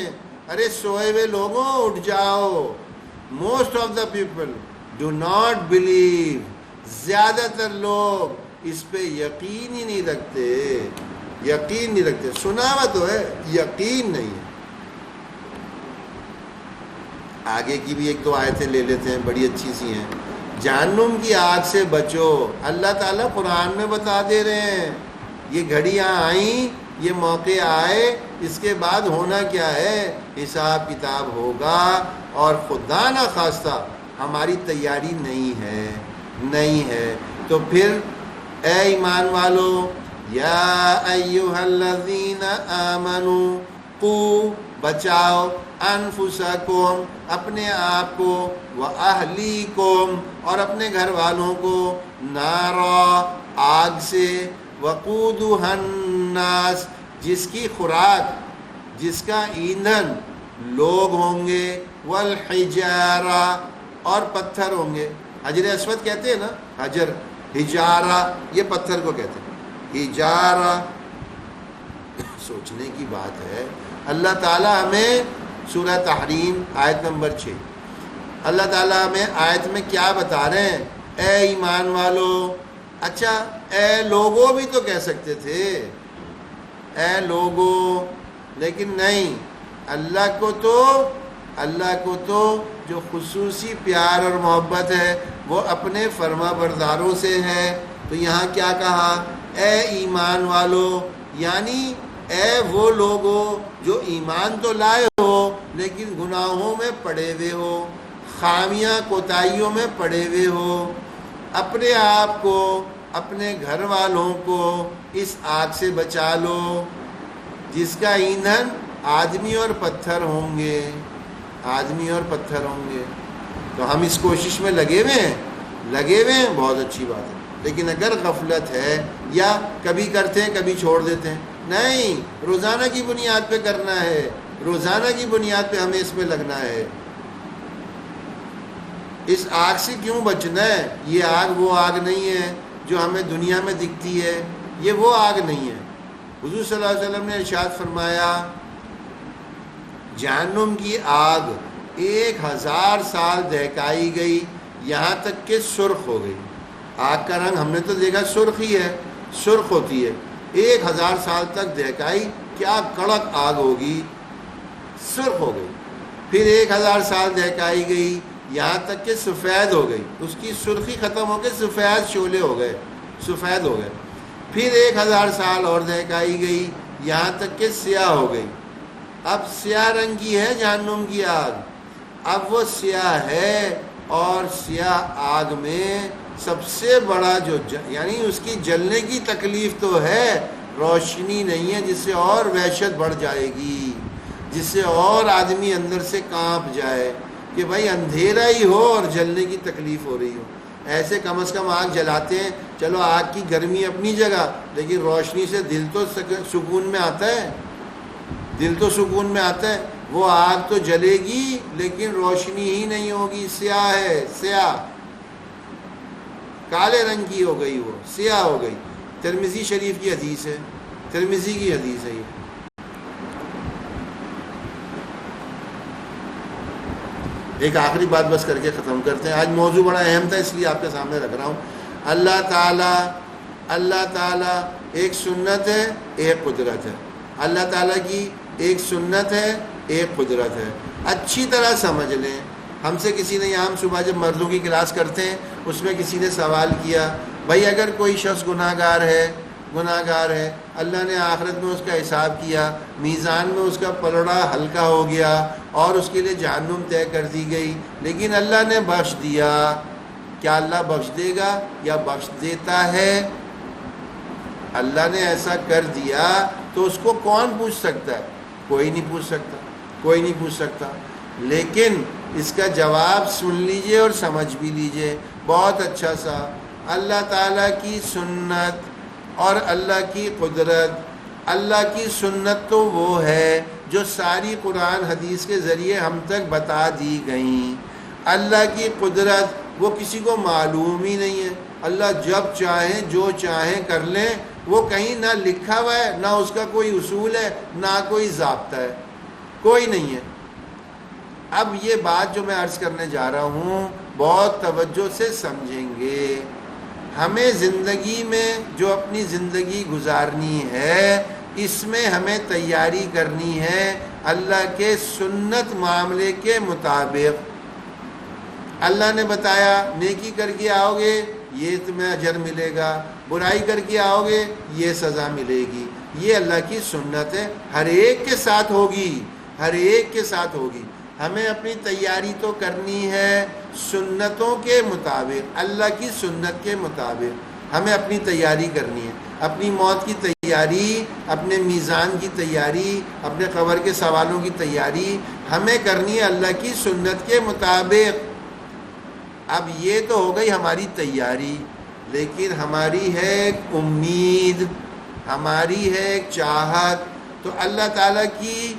ارے سوئے ہوئے لوگوں اٹھ جاؤ. Most of the people do not believe. زیادہ تر لوگ اس پہ یقین ہی نہیں رکھتے. یقین نہیں رکھتے. سنا ہوا تو ہے، یقین نہیں ہے. آگے کی بھی ایک دو آیتیں لے لیتے ہیں، بڑی اچھی سی ہیں. جہنم کی آگ سے بچو. اللہ تعالیٰ قرآن میں بتا دے رہے ہیں یہ گھڑیاں آئیں، یہ موقع آئے، اس کے بعد ہونا کیا ہے؟ حساب کتاب ہوگا. اور خدا نہ خواستہ ہماری تیاری نہیں ہے. تو پھر اے ایمان والو، یا ایھا الذین آمنوا قوا، بچاؤ، انفسکم، اپنے آپ کو، واہلیکم، اور اپنے گھر والوں کو، نارا، آگ سے، وقودھا الناس، جس کی خوراک، جس کا ایندھن لوگ ہوں گے، والحجارہ، اور پتھر ہوں گے. حجر اسود کہتے ہیں نا، حجر، حجارہ یہ پتھر کو کہتے ہیں. حجارہ، سوچنے کی بات ہے. اللہ تعالیٰ ہمیں سورہ تحریم آیت نمبر 6، اللہ تعالیٰ ہمیں آیت میں کیا بتا رہے ہیں؟ اے ایمان والو. اچھا اے لوگوں بھی تو کہہ سکتے تھے، اے لوگوں، لیکن نہیں. اللہ کو تو جو خصوصی پیار اور محبت ہے وہ اپنے فرما برداروں سے ہے. تو یہاں کیا کہا؟ اے ایمان والو، یعنی اے وہ لوگوں جو ایمان تو لائے ہو لیکن گناہوں میں پڑے ہوئے ہو، خامیاں کوتاہیوں میں پڑے ہوئے ہو. اپنے آپ کو، اپنے گھر والوں کو اس آگ سے بچا لو جس کا ایندھن آدمی اور پتھر ہوں گے. آدمی اور پتھر ہوں گے. تو ہم اس کوشش میں لگے ہوئے ہیں، بہت اچھی بات ہے. لیکن اگر غفلت ہے یا کبھی کرتے ہیں کبھی چھوڑ دیتے ہیں، نہیں، روزانہ کی بنیاد پہ کرنا ہے. روزانہ کی بنیاد پہ ہمیں اس میں لگنا ہے. اس آگ سے کیوں بچنا ہے؟ یہ آگ وہ آگ نہیں ہے جو ہمیں دنیا میں دکھتی ہے. یہ وہ آگ نہیں ہے. حضور صلی اللہ علیہ وسلم نے ارشاد فرمایا جہنم کی آگ 1000 سال دہکائی گئی یہاں تک کہ سرخ ہو گئی. آگ کا رنگ ہم نے تو دیکھا سرخ ہی ہے، سرخ ہوتی ہے. 1000 سال تک دہکائی، کیا کڑک آگ ہوگی، سرخ ہو گئی. پھر 1000 سال دہکائی گئی یہاں تک کہ سفید ہو گئی. اس کی سرخی ختم ہو کے سفید شعلے ہو گئے، سفید ہو گئے. پھر 1000 سال اور دہکائی گئی یہاں تک کہ سیاہ ہو گئی. اب سیاہ رنگ کی ہے جہنم کی آگ. اب وہ سیاہ ہے، اور سیاہ آگ میں سب سے بڑا یعنی اس کی جلنے کی تکلیف تو ہے، روشنی نہیں ہے، جس سے اور وحشت بڑھ جائے گی، جس سے اور آدمی اندر سے کانپ جائے کہ بھائی اندھیرا ہی ہو اور جلنے کی تکلیف ہو رہی ہو. ایسے کم از کم آگ جلاتے ہیں، چلو آگ کی گرمی اپنی جگہ، لیکن روشنی سے دل تو سکون میں آتا ہے. دل تو سکون میں آتا ہے. وہ آگ تو جلے گی لیکن روشنی ہی نہیں ہوگی. سیاہ ہے، سیاہ، کالے رنگ کی ہو گئی، وہ سیاہ ہو گئی. ترمذی شریف کی حدیث ہے، ترمذی کی حدیث ہے یہ. ایک آخری بات بس کر کے ختم کرتے ہیں. آج موضوع بڑا اہم تھا اس لیے آپ کے سامنے رکھ رہا ہوں. اللہ تعالیٰ ایک سنت ہے، ایک قدرت ہے. اللہ تعالیٰ کی ایک سنت ہے، ایک قدرت ہے. اچھی طرح سمجھ لیں. ہم سے کسی نے یہاں صبح جب مردوں کی کلاس کرتے ہیں اس میں کسی نے سوال کیا، بھائی اگر کوئی شخص گناہ گار ہے، اللہ نے آخرت میں اس کا حساب کیا، میزان میں اس کا پلڑا ہلکا ہو گیا اور اس کے لیے جہنم طے کر دی گئی، لیکن اللہ نے بخش دیا، کیا اللہ بخش دے گا یا بخش دیتا ہے؟ اللہ نے ایسا کر دیا تو اس کو کون پوچھ سکتا ہے؟ کوئی نہیں پوچھ سکتا. لیکن اس کا جواب سن لیجئے اور سمجھ بھی لیجئے بہت اچھا سا. اللہ تعالیٰ کی سنت اور اللہ کی قدرت. اللہ کی سنت تو وہ ہے جو ساری قرآن حدیث کے ذریعے ہم تک بتا دی گئیں. اللہ کی قدرت وہ کسی کو معلوم ہی نہیں ہے. اللہ جب چاہیں جو چاہیں کر لیں، وہ کہیں نہ لکھا ہوا ہے، نہ اس کا کوئی اصول ہے، نہ کوئی ضابطہ ہے، کوئی نہیں ہے. اب یہ بات جو میں عرض کرنے جا رہا ہوں بہت توجہ سے سمجھیں گے. ہمیں زندگی میں جو اپنی زندگی گزارنی ہے، اس میں ہمیں تیاری کرنی ہے اللہ کے سنت معاملے کے مطابق. اللہ نے بتایا نیکی کر کے آؤ گے یہ تمہیں اجر ملے گا، برائی کر کے آؤ گے یہ سزا ملے گی. یہ اللہ کی سنت ہے، ہر ایک کے ساتھ ہوگی، ہر ایک کے ساتھ ہوگی. ہمیں اپنی تیاری تو کرنی ہے سنتوں کے مطابق، اللہ کی سنت کے مطابق ہمیں اپنی تیاری کرنی ہے. اپنی موت کی تیاری، اپنے میزان کی تیاری، اپنے قبر کے سوالوں کی تیاری ہمیں کرنی ہے اللہ کی سنت کے مطابق. اب یہ تو ہو گئی ہماری تیاری، لیکن ہماری ہے ایک امید، ہماری ہے ایک چاہت. تو اللہ تعالیٰ کی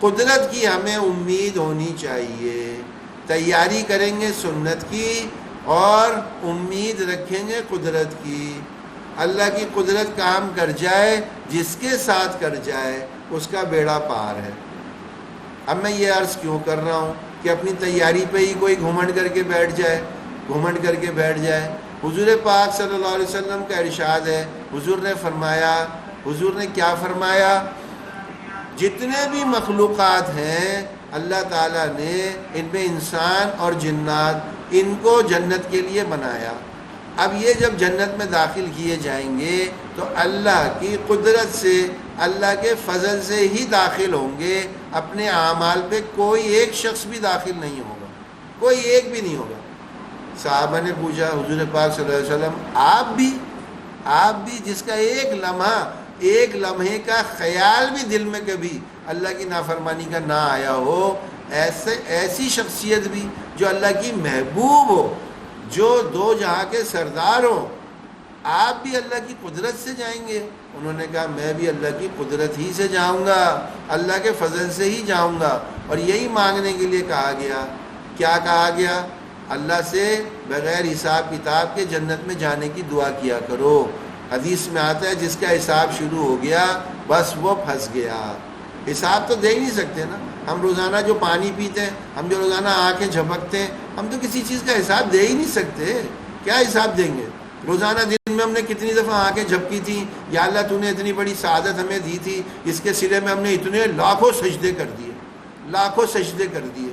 قدرت کی ہمیں امید ہونی چاہیے. تیاری کریں گے سنت کی اور امید رکھیں گے قدرت کی. اللہ کی قدرت کام کر جائے، جس کے ساتھ کر جائے اس کا بیڑا پار ہے. اب میں یہ عرض کیوں کر رہا ہوں کہ اپنی تیاری پہ ہی کوئی گھمنڈ کر کے بیٹھ جائے، گھمنڈ کر کے بیٹھ جائے. حضور پاک صلی اللہ علیہ وسلم کا ارشاد ہے، حضور نے فرمایا، حضور نے کیا فرمایا؟ جتنے بھی مخلوقات ہیں اللہ تعالیٰ نے ان میں انسان اور جنات، ان کو جنت کے لیے بنایا. اب یہ جب جنت میں داخل کیے جائیں گے تو اللہ کی قدرت سے، اللہ کے فضل سے ہی داخل ہوں گے. اپنے اعمال پہ کوئی ایک شخص بھی داخل نہیں ہوگا، کوئی ایک بھی نہیں ہوگا. صحابہ نے پوچھا حضور پاک صلی اللہ علیہ وسلم آپ بھی جس کا ایک لمحہ، ایک لمحے کا خیال بھی دل میں کبھی اللہ کی نافرمانی کا نہ آیا ہو، ایسی شخصیت بھی جو اللہ کی محبوب ہو، جو دو جہاں کے سردار ہو، آپ بھی اللہ کی قدرت سے جائیں گے؟ انہوں نے کہا میں بھی اللہ کی قدرت ہی سے جاؤں گا، اللہ کے فضل سے ہی جاؤں گا. اور یہی مانگنے کے لیے کہا گیا. کیا کہا گیا؟ اللہ سے بغیر حساب کتاب کے جنت میں جانے کی دعا کیا کرو. حدیث میں آتا ہے جس کا حساب شروع ہو گیا بس وہ پھنس گیا. حساب تو دے ہی نہیں سکتے نا. ہم روزانہ جو پانی پیتے ہیں، ہم جو روزانہ آنکھیں جھپکتے ہیں، ہم تو کسی چیز کا حساب دے ہی نہیں سکتے. کیا حساب دیں گے؟ روزانہ دن میں ہم نے کتنی دفعہ آنکھیں جھپکی تھیں، یا اللہ تو نے اتنی بڑی سعادت ہمیں دی تھی، اس کے سلے میں ہم نے اتنے لاکھوں سجدے کر دیے، لاکھوں سجدے کر دیے.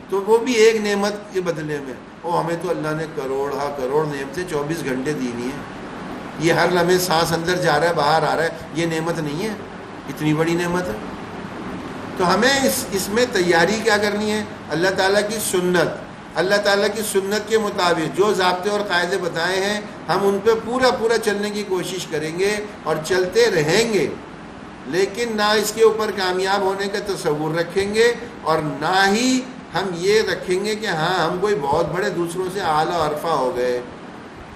تو وہ بھی ایک نعمت کے بدلے میں. ہمیں تو اللہ نے کروڑ نعمتیں 24 گھنٹے دینی ہیں. یہ ہر لمحے سانس اندر جا رہا ہے باہر آ رہا ہے، یہ نعمت نہیں ہے؟ اتنی بڑی نعمت ہے. تو ہمیں اس میں تیاری کیا کرنی ہے؟ اللہ تعالیٰ کی سنت، اللہ تعالیٰ کی سنت کے مطابق جو ضابطے اور قاعدے بتائے ہیں ہم ان پہ پورا چلنے کی کوشش کریں گے اور چلتے رہیں گے. لیکن نہ اس کے اوپر کامیاب ہونے کا تصور رکھیں گے، اور نہ ہی ہم یہ رکھیں گے کہ ہاں ہم کوئی بہت بڑے دوسروں سے اعلیٰ و عرفہ ہو گئے.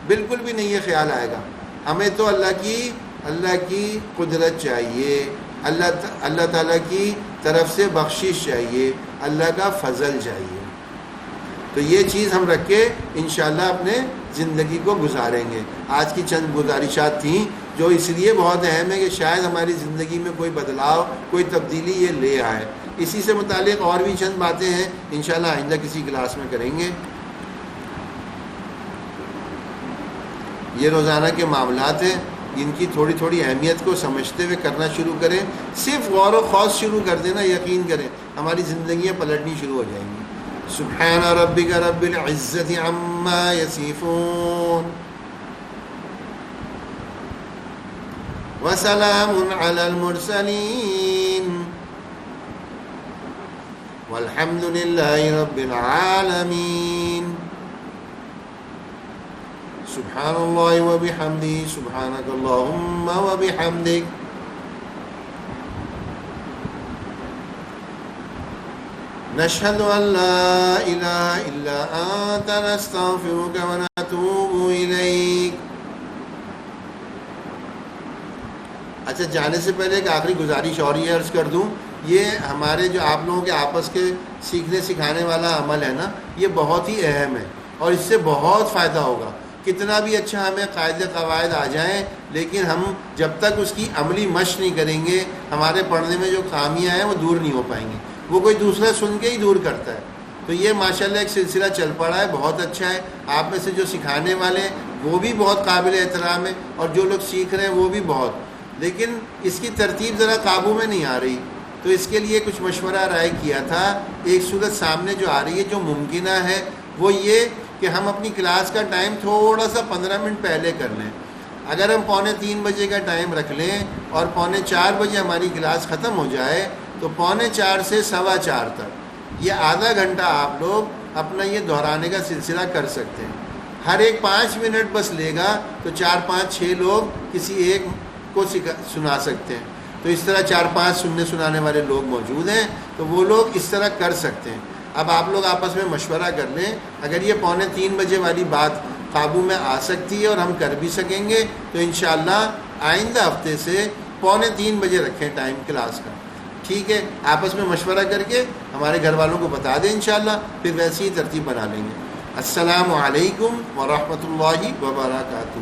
بالکل بھی نہیں یہ خیال آئے گا. ہمیں تو اللہ کی قدرت چاہیے، اللہ تعالیٰ کی طرف سے بخشش چاہیے، اللہ کا فضل چاہیے. تو یہ چیز ہم رکھ کے انشاءاللہ اپنے زندگی کو گزاریں گے. آج کی چند گزارشات تھیں جو اس لیے بہت اہم ہے کہ شاید ہماری زندگی میں کوئی بدلاؤ، کوئی تبدیلی یہ لے آئے. اسی سے متعلق اور بھی چند باتیں ہیں، انشاءاللہ آئندہ کسی کلاس میں کریں گے. یہ روزانہ کے معاملات ہیں، ان کی تھوڑی تھوڑی اہمیت کو سمجھتے ہوئے کرنا شروع کریں. صرف غور و خوض شروع کر دینا، یقین کریں ہماری زندگیاں پلٹنی شروع ہو جائیں گی. سبحان ربک رب العزت عما یصفون وسلام علی المرسلین والحمد للہ رب العالمین. سبحان اللہ وبحمدہ، سبحانک اللہم وبحمدک. نشہد ان لا الہ الا انت نستغفرک ونتوب الیک. اچھا، جانے سے پہلے ایک آخری گزارش اور یہ عرض کر دوں، یہ ہمارے جو آپ لوگوں کے آپس کے سیکھنے سکھانے والا عمل ہے نا، یہ بہت ہی اہم ہے. اور اس سے بہت فائدہ ہوگا. کتنا بھی اچھا ہمیں قاعدے قواعد آ جائیں، لیکن ہم جب تک اس کی عملی مشق نہیں کریں گے، ہمارے پڑھنے میں جو خامیاں ہیں وہ دور نہیں ہو پائیں گی. وہ کوئی دوسرا سن کے ہی دور کرتا ہے. تو یہ ماشاءاللہ ایک سلسلہ چل پڑا ہے، بہت اچھا ہے. آپ میں سے جو سکھانے والے ہیں وہ بھی بہت قابل احترام ہے، اور جو لوگ سیکھ رہے ہیں وہ بھی بہت. لیکن اس کی ترتیب ذرا قابو میں نہیں آ رہی، تو اس کے لیے کچھ مشورہ رائے کیا تھا. ایک صورت سامنے جو آ رہی ہے جو ممکنہ ہے وہ یہ کہ ہم اپنی کلاس کا ٹائم تھوڑا سا 15 منٹ پہلے کر لیں. اگر ہم 2:45 بجے کا ٹائم رکھ لیں اور 3:45 بجے ہماری کلاس ختم ہو جائے تو 3:45 سے 4:15 تک یہ آدھا گھنٹہ آپ لوگ اپنا یہ دہرانے کا سلسلہ کر سکتے ہیں. ہر ایک 5 منٹ بس لے گا تو 4 5 6 لوگ کسی ایک کو سنا سکتے ہیں. تو اس طرح 4 5 سنانے والے لوگ موجود ہیں، تو وہ لوگ اس طرح کر سکتے ہیں. اب آپ لوگ آپس میں مشورہ کر لیں، اگر یہ 2:45 بجے والی بات قابو میں آ سکتی ہے اور ہم کر بھی سکیں گے تو انشاءاللہ آئندہ ہفتے سے 2:45 بجے رکھیں ٹائم کلاس کا. ٹھیک ہے، آپس میں مشورہ کر کے ہمارے گھر والوں کو بتا دیں انشاءاللہ، پھر ویسی ہی ترتیب بنا لیں گے. السلام علیکم ورحمۃ اللہ وبرکاتہ.